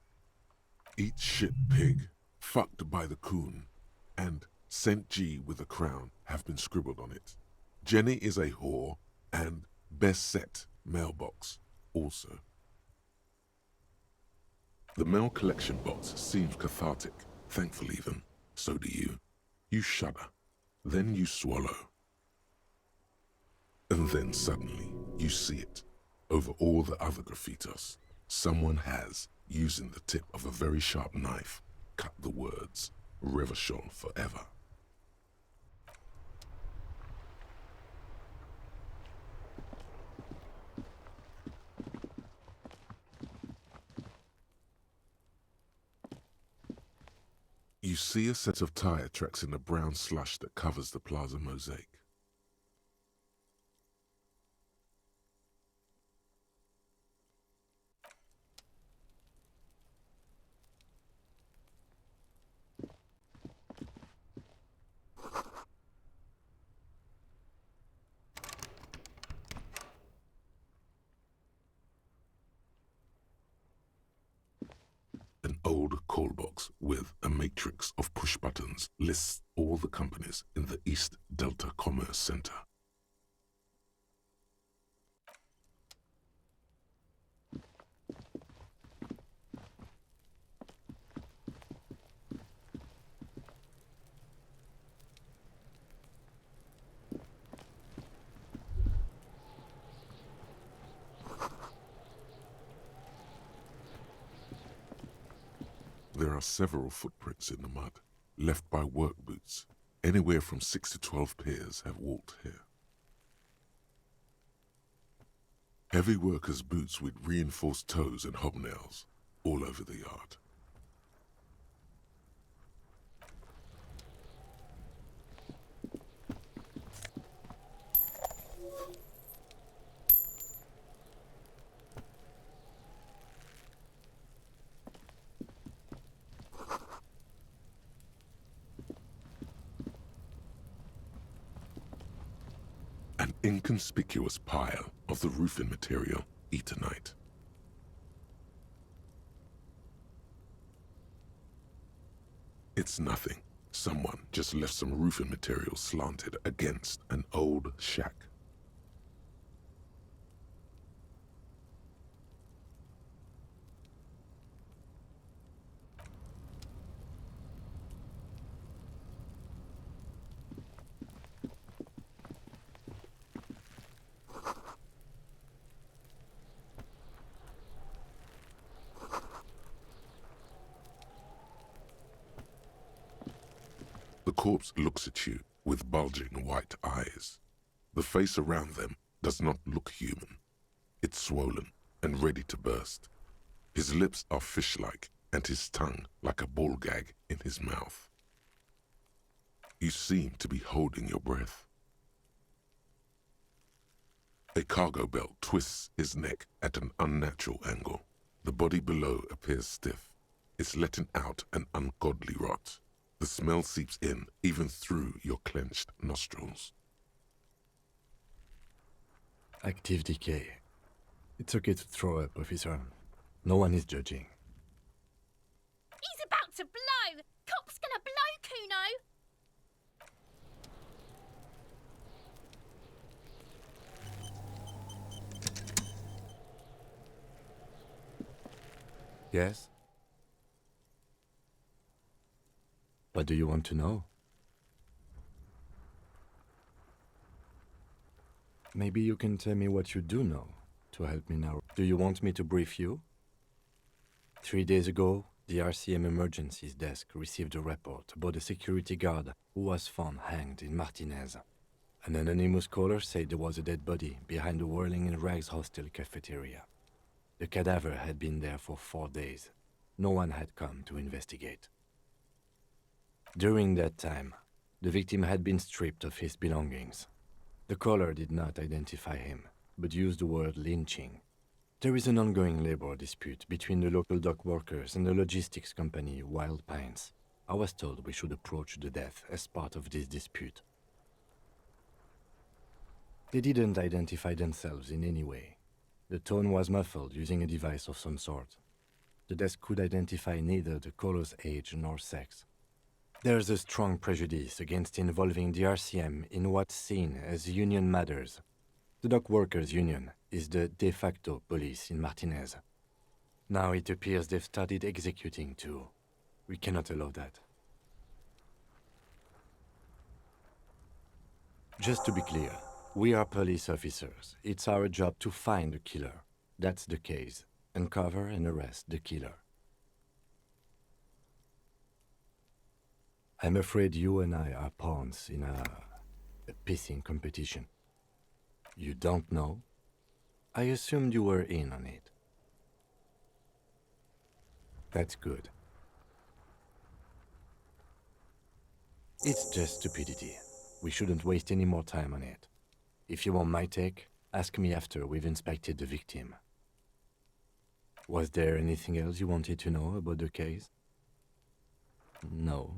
Eat shit pig, fucked by the coon, and St. G with a crown have been scribbled on it. Jenny is a whore, and best set mailbox also. The mail collection box seems cathartic, thankful even. So do you. You shudder. Then you swallow. And then suddenly, you see it. Over all the other graffitos, someone has, using the tip of a very sharp knife, cut the words, Reverchon forever. You see a set of tire tracks in the brown slush that covers the plaza mosaic. An old call box with a matrix of push buttons lists all the companies in the East Delta Commerce Center. There are several footprints in the mud, left by work boots. Anywhere from 6 to 12 pairs have walked here. Heavy workers' boots with reinforced toes and hobnails all over the yard. An inconspicuous pile of the roofing material, Eternite. It's nothing. Someone just left some roofing material slanted against an old shack. The corpse looks at you with bulging white eyes. The face around them does not look human. It's swollen and ready to burst. His lips are fish-like and his tongue like a ball gag in his mouth. You seem to be holding your breath. A cargo belt twists his neck at an unnatural angle. The body below appears stiff. It's letting out an ungodly rot. The smell seeps in, even through your clenched nostrils. Active decay. It's okay to throw up, officer. No one is judging. He's about to blow! Cop's gonna blow, Kuno! Yes? What do you want to know? Maybe you can tell me what you do know to help me now. Do you want me to brief you? 3 days ago, the RCM Emergencies Desk received a report about a security guard who was found hanged in Martinez. An anonymous caller said there was a dead body behind the Whirling in Rags hostel cafeteria. The cadaver had been there for 4 days. No one had come to investigate. During that time, the victim had been stripped of his belongings. The caller did not identify him, but used the word lynching. There is an ongoing labor dispute between the local dock workers and the logistics company Wild Pines. I was told we should approach the death as part of this dispute. They didn't identify themselves in any way. The tone was muffled using a device of some sort. The desk could identify neither the caller's age nor sex. There's a strong prejudice against involving the RCM in what's seen as union matters. The dock workers' union is the de facto police in Martinez. Now it appears they've started executing too. We cannot allow that. Just to be clear, we are police officers. It's our job to find the killer. That's the case. Uncover and arrest the killer. I'm afraid you and I are pawns in a pissing competition. You don't know? I assumed you were in on it. That's good. It's just stupidity. We shouldn't waste any more time on it. If you want my take, ask me after we've inspected the victim. Was there anything else you wanted to know about the case? No,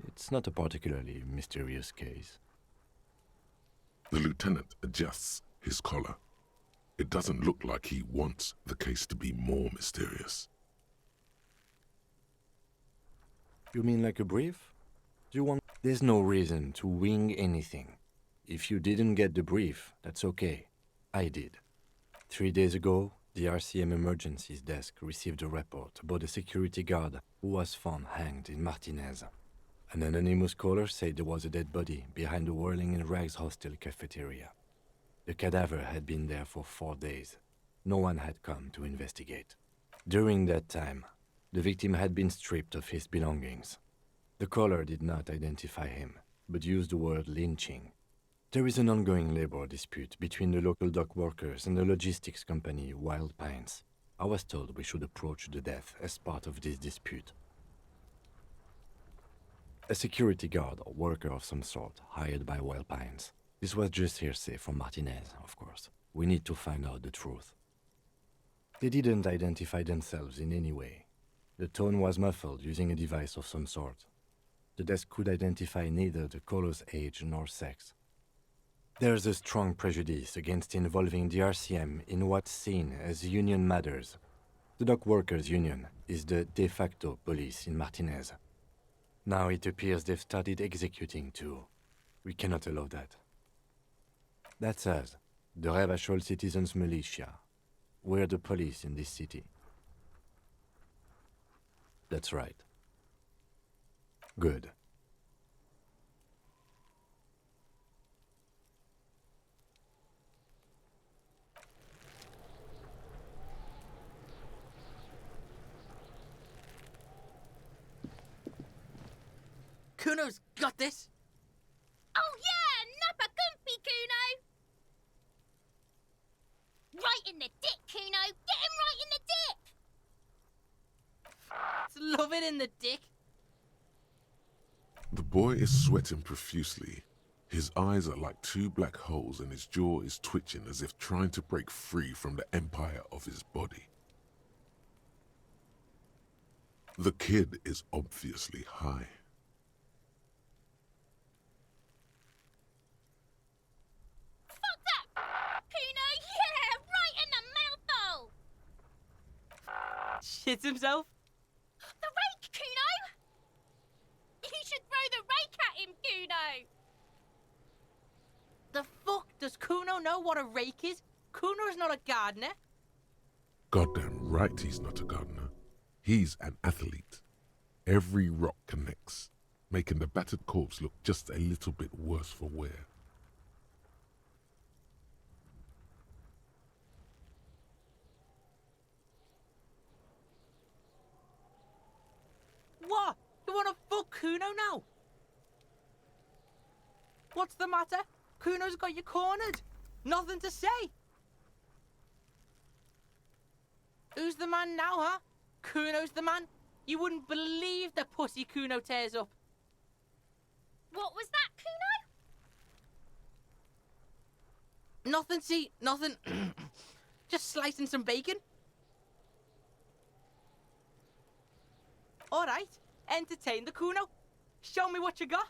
it's not a particularly mysterious case. The lieutenant adjusts his collar. It doesn't look like he wants the case to be more mysterious. You mean like a brief? Do you want... There's no reason to wing anything. If you didn't get the brief, that's okay. I did. 3 days ago, the RCM emergencies desk received a report about a security guard who was found hanged in Martinez. An anonymous caller said there was a dead body behind the Whirling in Rags hostel cafeteria. The cadaver had been there for 4 days. No one had come to investigate. During that time, the victim had been stripped of his belongings. The caller did not identify him, but used the word lynching. There is an ongoing labor dispute between the local dock workers and the logistics company Wild Pines. I was told we should approach the death as part of this dispute. A security guard or worker of some sort hired by Wild Pines. This was just hearsay from Martinez, of course. We need to find out the truth. They didn't identify themselves in any way. The tone was muffled using a device of some sort. The desk could identify neither the caller's age nor sex. There's a strong prejudice against involving the RCM in what's seen as union matters. The dock workers' union is the de facto police in Martinez. Now it appears they've started executing too. We cannot allow that. That's us, the Revachol Citizens Militia. We're the police in this city. That's right. Good. Kuno's got this. Oh yeah, nappa gumpy, Kuno! Right in the dick, Kuno! Get him right in the dick! Love it in the dick. The boy is sweating profusely. His eyes are like 2 black holes and his jaw is twitching as if trying to break free from the empire of his body. The kid is obviously high. Fuck that! Kuno, yeah! Right in the mouthhole! Shits himself. The rake, Kuno! You should throw the rake at him, Kuno! The fuck? Does Kuno know what a rake is? Kuno's not a gardener. Goddamn right he's not a gardener. He's an athlete. Every rock connects, making the battered corpse look just a little bit worse for wear. What? You wanna fuck Kuno now? What's the matter? Kuno's got you cornered. Nothing to say. Who's the man now, huh? Kuno's the man? You wouldn't believe the pussy Kuno tears up. What was that, Kuno? Nothing, see, nothing. Just slicing some bacon. All right, entertain the Kuno. Show me what you got.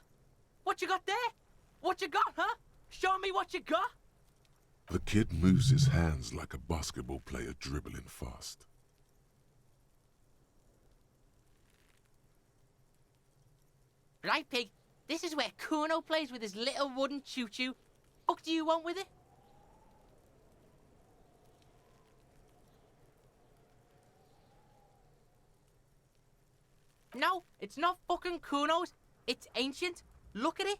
What you got there? What you got, huh? Show me what you got. The kid moves his hands like a basketball player dribbling fast. Right, pig. This is where Kuno plays with his little wooden choo-choo. What do you want with it? No, it's not fucking Kuno's. It's ancient. Look at it.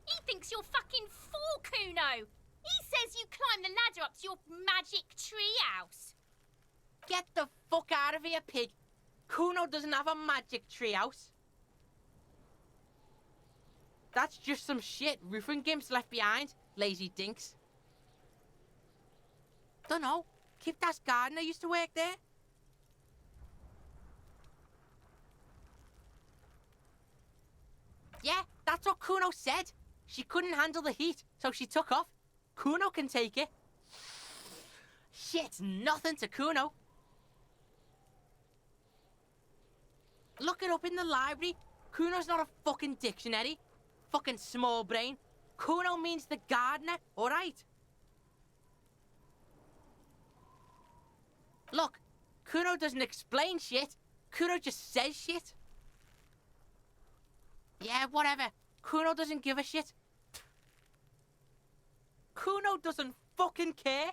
He thinks you're fucking fool, Kuno. He says you climb the ladder up to your magic treehouse. Get the fuck out of here, pig. Kuno doesn't have a magic treehouse. That's just some shit roofing gimps left behind, lazy dinks. Dunno. Kipta's gardener used to work there. Yeah, that's what Kuno said. She couldn't handle the heat, so she took off. Kuno can take it. Shit's nothing to Kuno. Look it up in the library. Kuno's not a fucking dictionary. Fucking small brain. Kuno means the gardener, alright? Look, Kuno doesn't explain shit. Kuno just says shit. Yeah, whatever. Kuno doesn't give a shit. Kuno doesn't fucking care.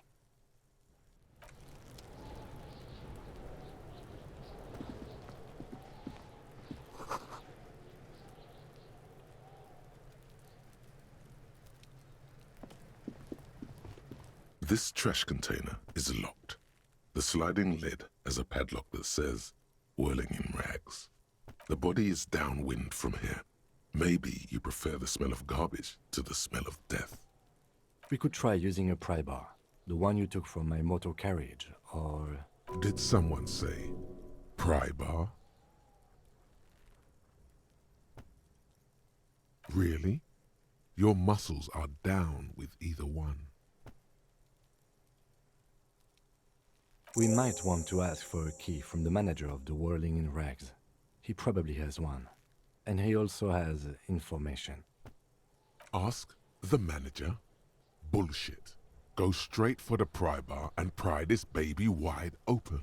This trash container is locked. The sliding lid has a padlock that says, whirling in rags. The body is downwind from here. Maybe you prefer the smell of garbage to the smell of death. We could try using a pry bar, the one you took from my motor carriage, or... Did someone say pry bar? Really? Your muscles are down with either one. We might want to ask for a key from the manager of the Whirling in Rags. He probably has one. And he also has information. Ask the manager? Bullshit. Go straight for the pry bar and pry this baby wide open.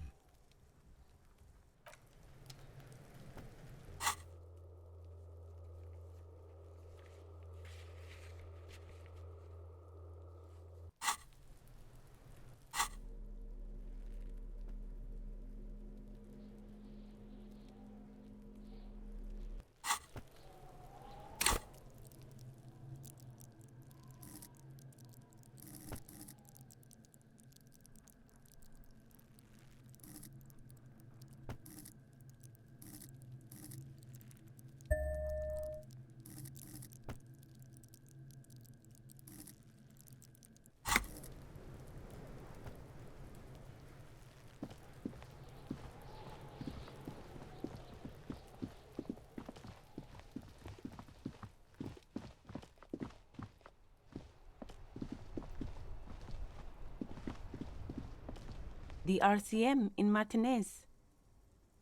The RCM in Martinez.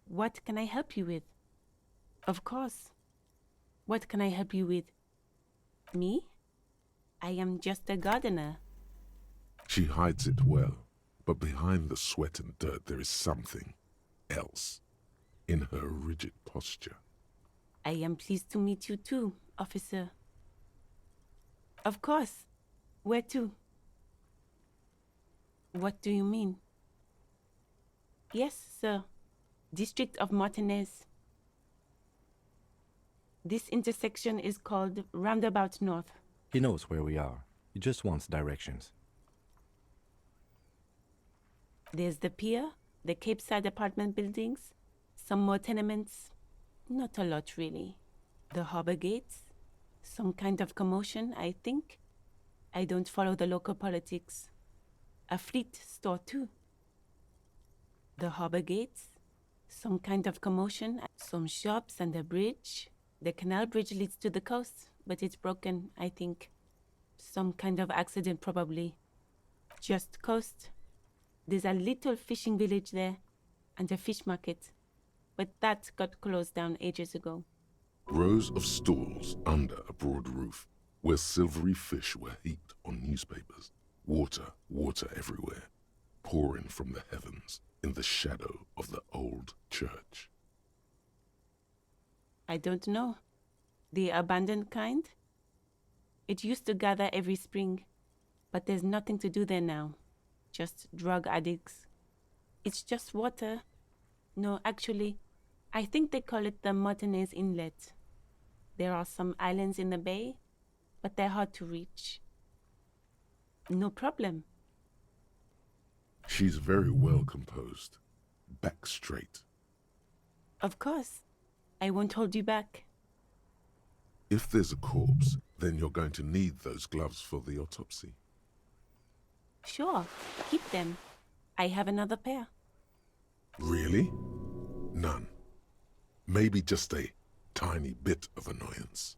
What can I help you with? Of course. What can I help you with? Me? I am just a gardener. She hides it well, but behind the sweat and dirt there is something else in her rigid posture. I am pleased to meet you too, officer. Of course. Where to? What do you mean? Yes, sir. District of Martinez. This intersection is called Roundabout North. He knows where we are. He just wants directions. There's the pier, the Cape Side apartment buildings, some more tenements. Not a lot, really. The harbor gates. Some kind of commotion, I think. I don't follow the local politics. A fleet store, too. The harbor gates? Some kind of commotion, some shops and a bridge. The canal bridge leads to the coast, but it's broken, I think. Some kind of accident, probably. Just coast. There's a little fishing village there, and a fish market. But that got closed down ages ago. Rows of stalls under a broad roof, where silvery fish were heaped on newspapers. Water, water everywhere, pouring from the heavens in the shadow of the old church. I don't know. The abandoned kind? It used to gather every spring, but there's nothing to do there now. Just drug addicts. It's just water. No, actually, I think they call it the Martinez Inlet. There are some islands in the bay, but they're hard to reach. No problem. She's very well composed, back straight. Of course. I won't hold you back. If there's a corpse, then you're going to need those gloves for the autopsy. Sure, keep them. I have another pair. Really? None. Maybe just a tiny bit of annoyance.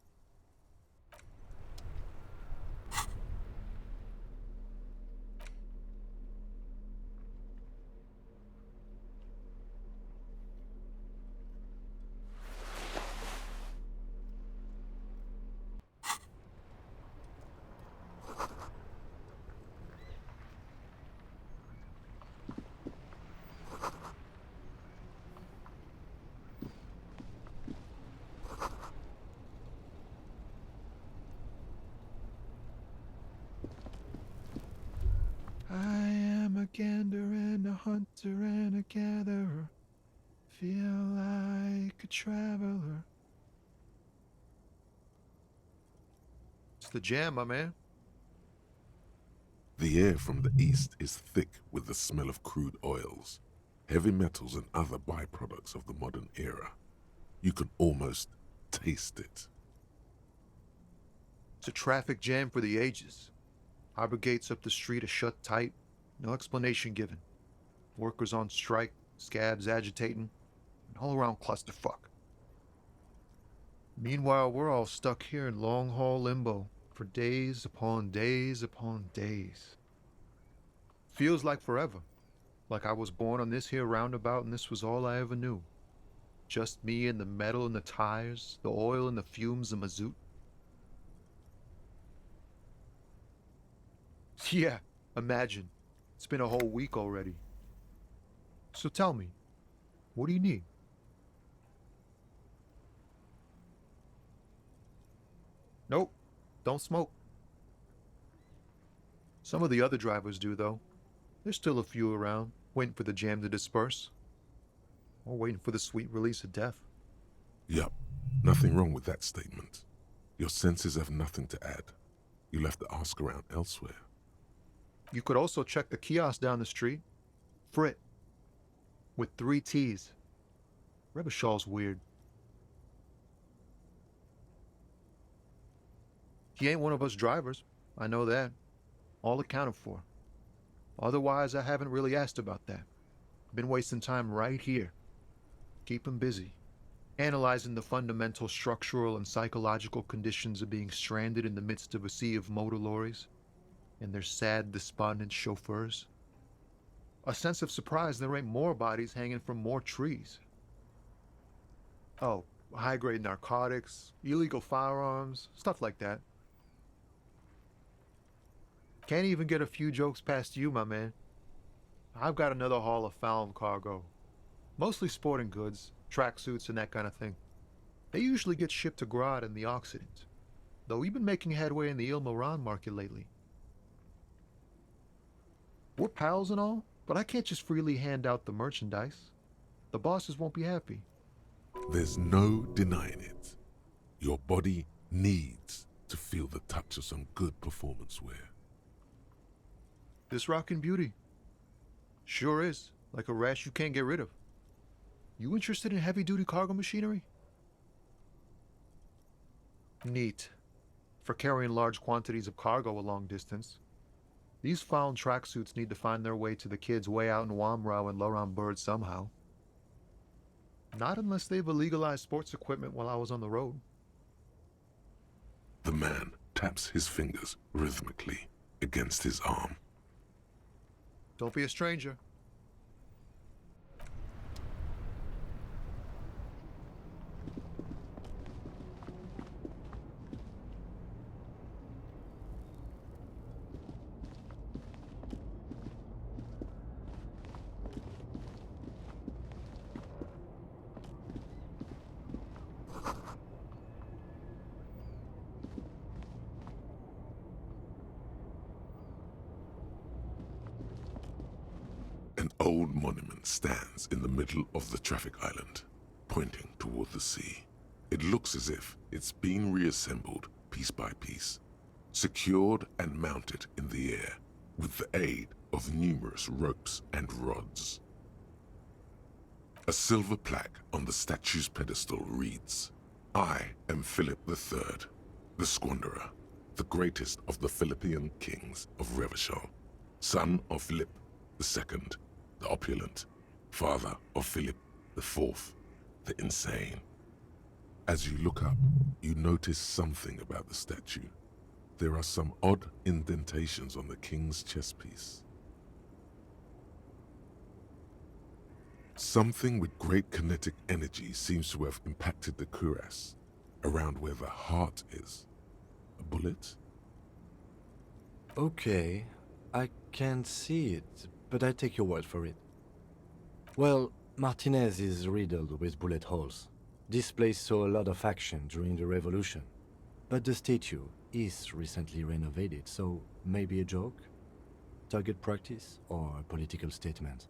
I am a gander and a hunter and a gatherer. Feel like a traveler. It's the jam, my man. The air from the east is thick with the smell of crude oils, heavy metals and other byproducts of the modern era. You can almost taste it. It's a traffic jam for the ages. Harbor gates up the street are shut tight, no explanation given. Workers on strike, scabs agitating, an all-around clusterfuck. Meanwhile, we're all stuck here in long-haul limbo for days upon days upon days. Feels like forever. Like I was born on this here roundabout and this was all I ever knew. Just me and the metal and the tires, the oil and the fumes of mazout. Yeah, imagine. It's been a whole week already. So tell me, what do you need? Nope, don't smoke. Some of the other drivers do, though. There's still a few around, waiting for the jam to disperse. Or waiting for the sweet release of death. Yup, nothing wrong with that statement. Your senses have nothing to add. You left the ask around elsewhere. You could also check the kiosk down the street. Frit. With 3 T's. Rebishaw's weird. He ain't one of us drivers. I know that. All accounted for. Otherwise, I haven't really asked about that. Been wasting time right here. Keep him busy. Analyzing the fundamental structural and psychological conditions of being stranded in the midst of a sea of motor lorries and their sad, despondent chauffeurs. A sense of surprise there ain't more bodies hanging from more trees. Oh, high-grade narcotics, illegal firearms, stuff like that. Can't even get a few jokes past you, my man. I've got another haul of found cargo. Mostly sporting goods, tracksuits and that kind of thing. They usually get shipped to Grad in the Occident, though we've been making headway in the Il Moran market lately. We're pals and all, but I can't just freely hand out the merchandise. The bosses won't be happy. There's no denying it. Your body needs to feel the touch of some good performance wear. This rockin' beauty. Sure is, like a rash you can't get rid of. You interested in heavy-duty cargo machinery? Neat. For carrying large quantities of cargo a long distance. These found tracksuits need to find their way to the kids way out in Wamrau and Loran Bird somehow. Not unless they've illegalized sports equipment while I was on the road. The man taps his fingers rhythmically against his arm. Don't be a stranger. An old monument stands in the middle of the traffic island, pointing toward the sea. It looks as if it's been reassembled piece by piece, secured and mounted in the air with the aid of numerous ropes and rods. A silver plaque on the statue's pedestal reads, "I am Philip III, the Squanderer, the greatest of the Philippian kings of Revachol, son of Philip II, the opulent, father of Philip IV, the insane." As you look up, you notice something about the statue. There are some odd indentations on the king's chestpiece. Something with great kinetic energy seems to have impacted the cuirass, around where the heart is. A bullet? Okay, I can't see it, but I take your word for it. Well, Martinez is riddled with bullet holes. This place saw a lot of action during the revolution. But the statue is recently renovated, so maybe a joke? Target practice or a political statement?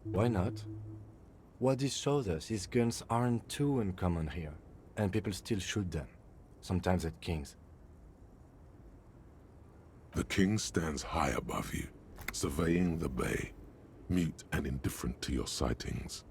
Why not? What this shows us is guns aren't too uncommon here, and people still shoot them, sometimes at kings. The king stands high above you, surveying the bay, mute and indifferent to your sightings.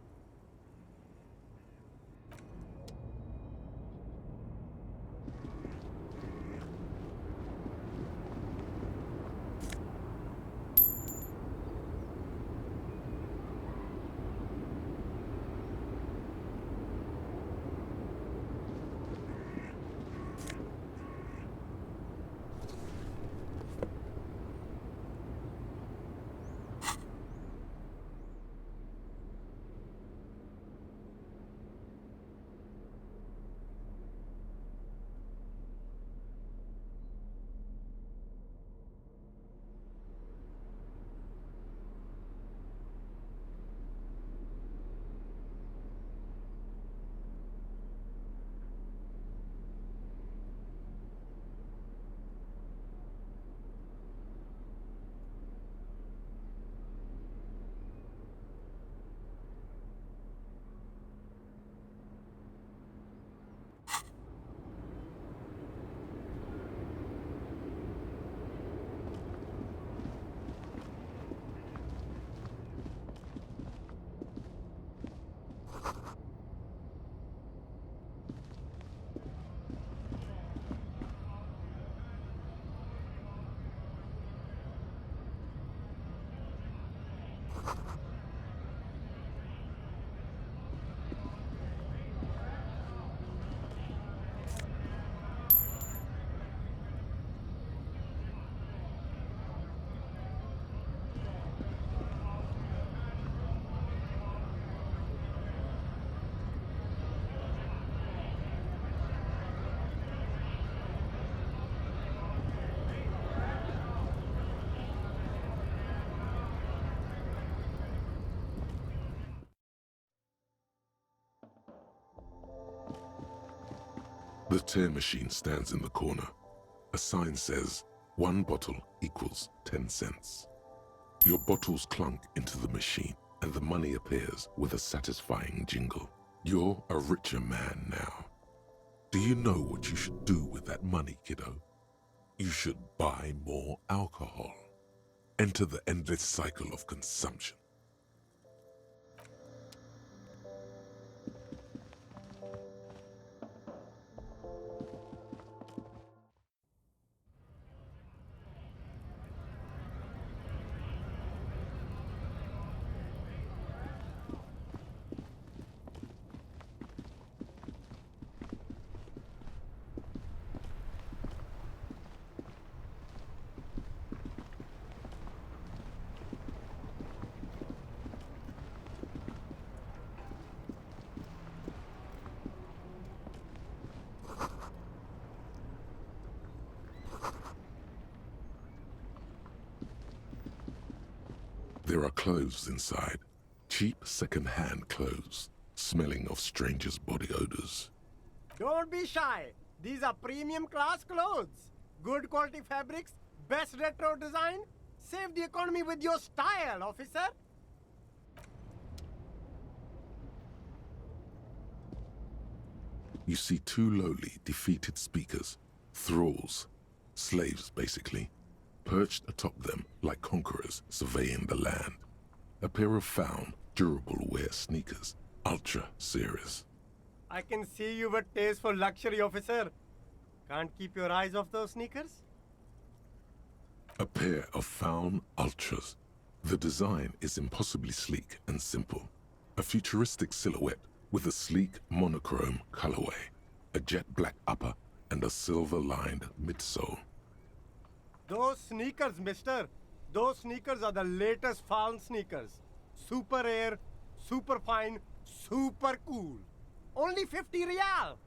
The tear machine stands in the corner. A sign says, 1 bottle equals 10 cents. Your bottles clunk into the machine, and the money appears with a satisfying jingle. You're a richer man now. Do you know what you should do with that money, kiddo? You should buy more alcohol. Enter the endless cycle of consumption. There are clothes inside. Cheap second-hand clothes, smelling of strangers' body odors. Don't be shy. These are premium class clothes. Good quality fabrics, best retro design. Save the economy with your style, officer. You see two lowly, defeated speakers, thralls, slaves basically, perched atop them like conquerors surveying the land. A pair of found, durable wear sneakers, ultra serious. I can see you've a taste for luxury, officer. Can't keep your eyes off those sneakers? A pair of found ultras. The design is impossibly sleek and simple. A futuristic silhouette with a sleek monochrome colorway, a jet black upper, and a silver-lined midsole. Those sneakers, mister. Those sneakers are the latest found sneakers. Super air, super fine, super cool. Only 50 real.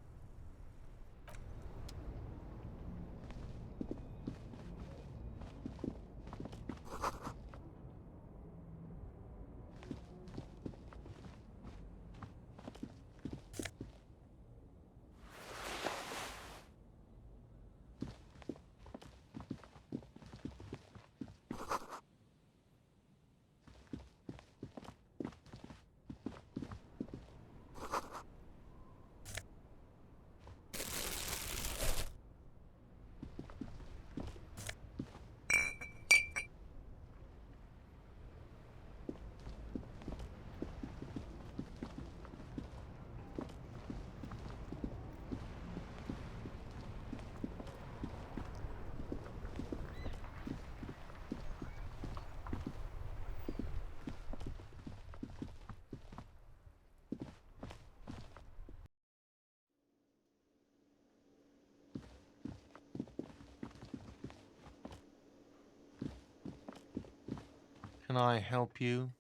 Can I help you?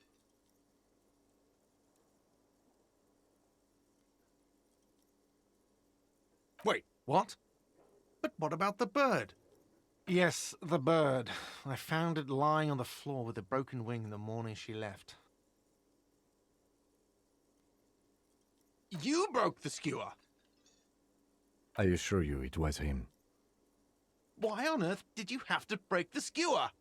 Wait, what? But what about the bird? Yes, the bird. I found it lying on the floor with a broken wing the morning she left. You broke the skewer! I assure you it was him. Why on earth did you have to break the skewer?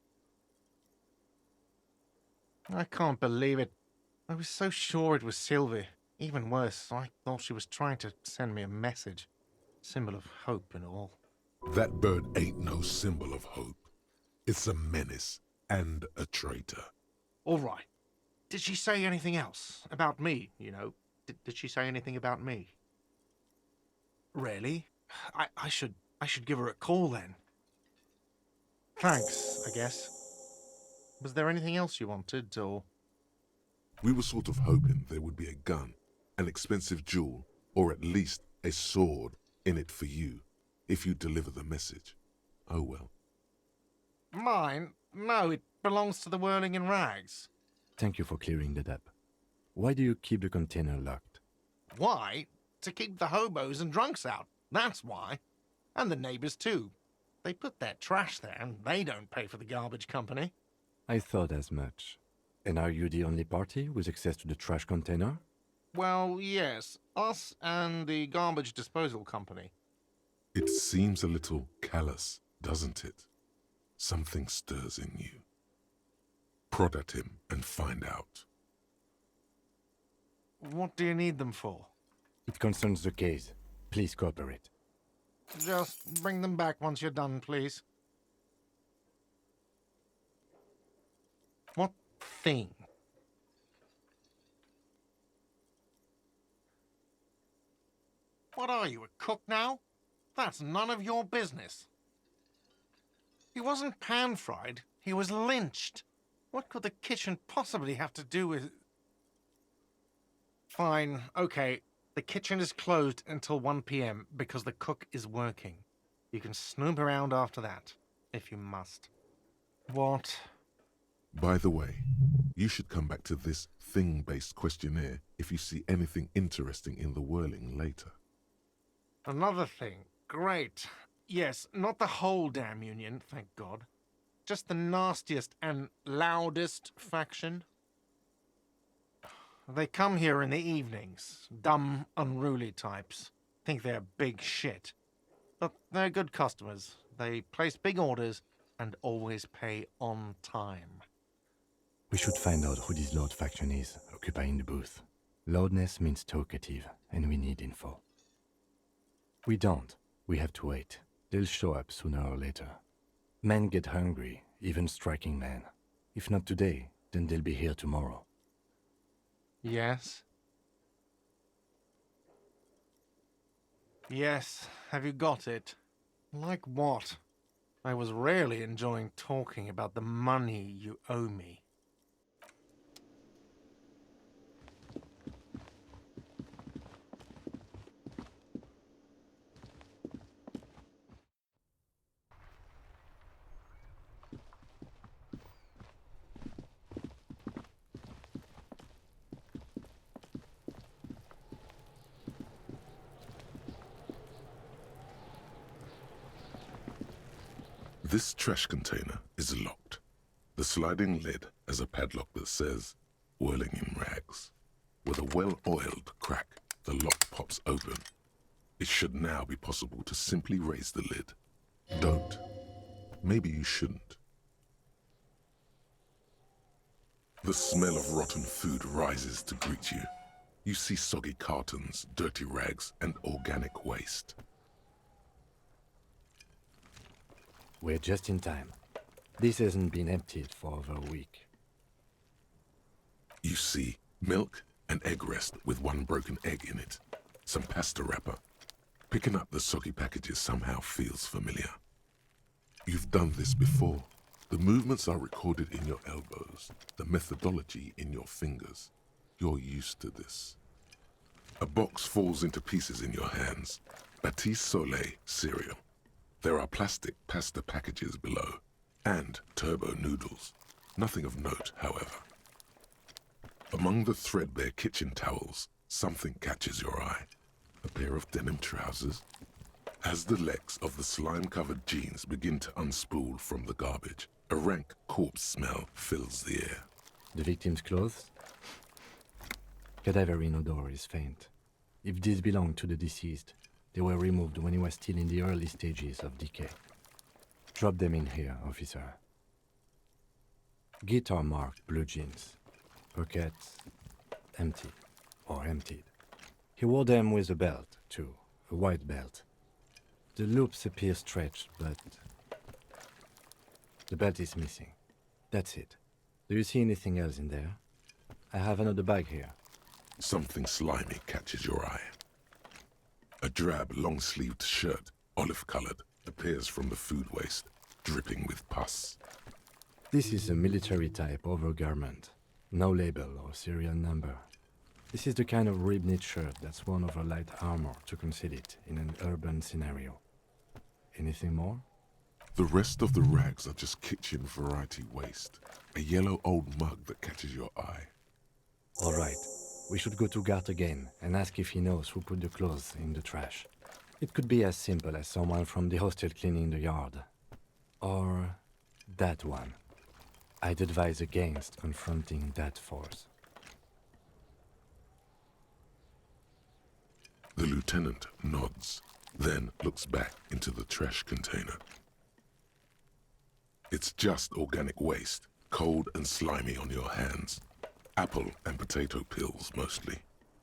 I can't believe it. I was so sure it was Sylvie. Even worse, I thought she was trying to send me a message. Symbol of hope and all. That bird ain't no symbol of hope. It's a menace and a traitor. All right. Did she say anything else? About me, you know? Did she say anything about me? Really? I should give her a call then. Thanks, I guess. Was there anything else you wanted, or...? We were sort of hoping there would be a gun, an expensive jewel, or at least a sword in it for you, if you deliver the message. Oh well. Mine? No, it belongs to the Whirling in Rags. Thank you for clearing that up. Why do you keep the container locked? Why? To keep the hobos and drunks out. That's why. And the neighbors too. They put their trash there and they don't pay for the garbage company. I thought as much. And are you the only party with access to the trash container? Well, yes. Us and the garbage disposal company. It seems a little callous, doesn't it? Something stirs in you. Prod at him and find out. What do you need them for? It concerns the case. Please cooperate. Just bring them back once you're done, please. What thing? What are you, a cook now? That's none of your business. He wasn't pan-fried, he was lynched. What could the kitchen possibly have to do with... Fine, okay. The kitchen is closed until 1 p.m. because the cook is working. You can snoop around after that, if you must. What? By the way, you should come back to this thing-based questionnaire if you see anything interesting in the Whirling later. Another thing. Great. Yes, not the whole damn union, thank God. just the nastiest and loudest faction. They come here in the evenings, dumb, unruly types. Think they're big shit. But they're good customers. They place big orders and always pay on time. We should find out who this Lord faction is, occupying the booth. Loudness means talkative, and we need info. We don't. We have to wait. They'll show up sooner or later. Men get hungry, even striking men. If not today, then they'll be here tomorrow. Yes? Yes, have you got it? Like what? I was really enjoying talking about the money you owe me. This trash container is locked. The sliding lid has a padlock that says, whirling in rags. With a well-oiled crack, the lock pops open. It should now be possible to simply raise the lid. Don't. Maybe you shouldn't. The smell of rotten food rises to greet you. You see soggy cartons, dirty rags, and organic waste. We're just in time. This hasn't been emptied for over a week. You see milk and egg rest with one broken egg in it. Some pasta wrapper. Picking up the soggy packages somehow feels familiar. You've done this before. The movements are recorded in your elbows, the methodology in your fingers. You're used to this. A box falls into pieces in your hands. Batiste Soleil cereal. There are plastic pasta packages below, and turbo noodles. Nothing of note, however. Among the threadbare kitchen towels, something catches your eye. A pair of denim trousers. As the legs of the slime-covered jeans begin to unspool from the garbage, a rank corpse smell fills the air. The victim's clothes? Cadaverine odor is faint. If these belong to the deceased, they were removed when he was still in the early stages of decay. Drop them in here, officer. Guitar marked blue jeans. Pockets empty or emptied. He wore them with a belt, too, a white belt. The loops appear stretched, but the belt is missing. That's it. Do you see anything else in there? I have another bag here. Something slimy catches your eye. A drab, long-sleeved shirt, olive-colored, appears from the food waste, dripping with pus. This is a military-type overgarment. No label or serial number. This is the kind of rib-knit shirt that's worn over light armor to conceal it in an urban scenario. Anything more? The rest of the rags are just kitchen variety waste. A yellow old mug that catches your eye. All right. We should go to Gart again and ask if he knows who put the clothes in the trash. It could be as simple as someone from the hostel cleaning the yard. Or that one. I'd advise against confronting that force. The lieutenant nods, then looks back into the trash container. It's just organic waste, cold and slimy on your hands. Apple and potato peels, mostly.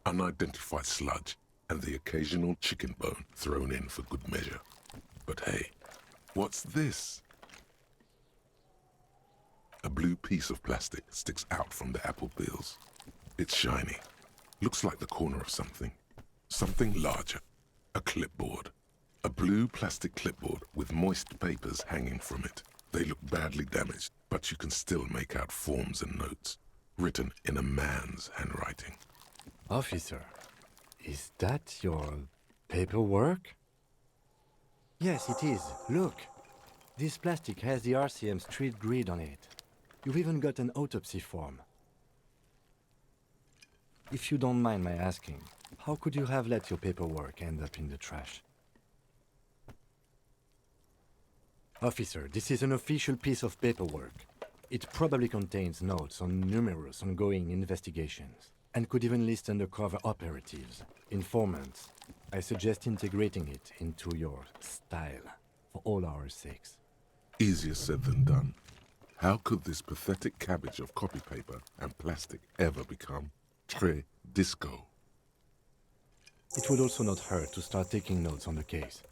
Unidentified sludge, and the occasional chicken bone thrown in for good measure. But hey, what's this? A blue piece of plastic sticks out from the apple peels. It's shiny. Looks like the corner of something. Something larger. A clipboard. A blue plastic clipboard with moist papers hanging from it. They look badly damaged, but you can still make out forms and notes, written in a man's handwriting. Officer, is that your paperwork? Yes, it is. Look. This plastic has the RCM street grid on it. You've even got an autopsy form. If you don't mind my asking, how could you have let your paperwork end up in the trash? Officer, this is an official piece of paperwork. It probably contains notes on numerous ongoing investigations, and could even list undercover operatives, informants. I suggest integrating it into your style, for all our sakes. Easier said than done. How could this pathetic cabbage of copy paper and plastic ever become très disco? It would also not hurt to start taking notes on the case.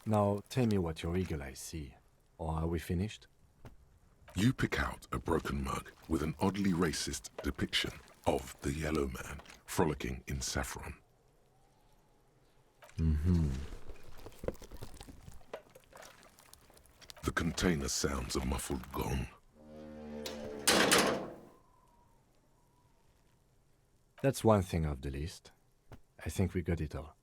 Now, tell me what your eagle eyes see. Or are we finished? You pick out a broken mug with an oddly racist depiction of the yellow man frolicking in saffron. The container sounds a muffled gong. That's one thing off the list. I think we got it all.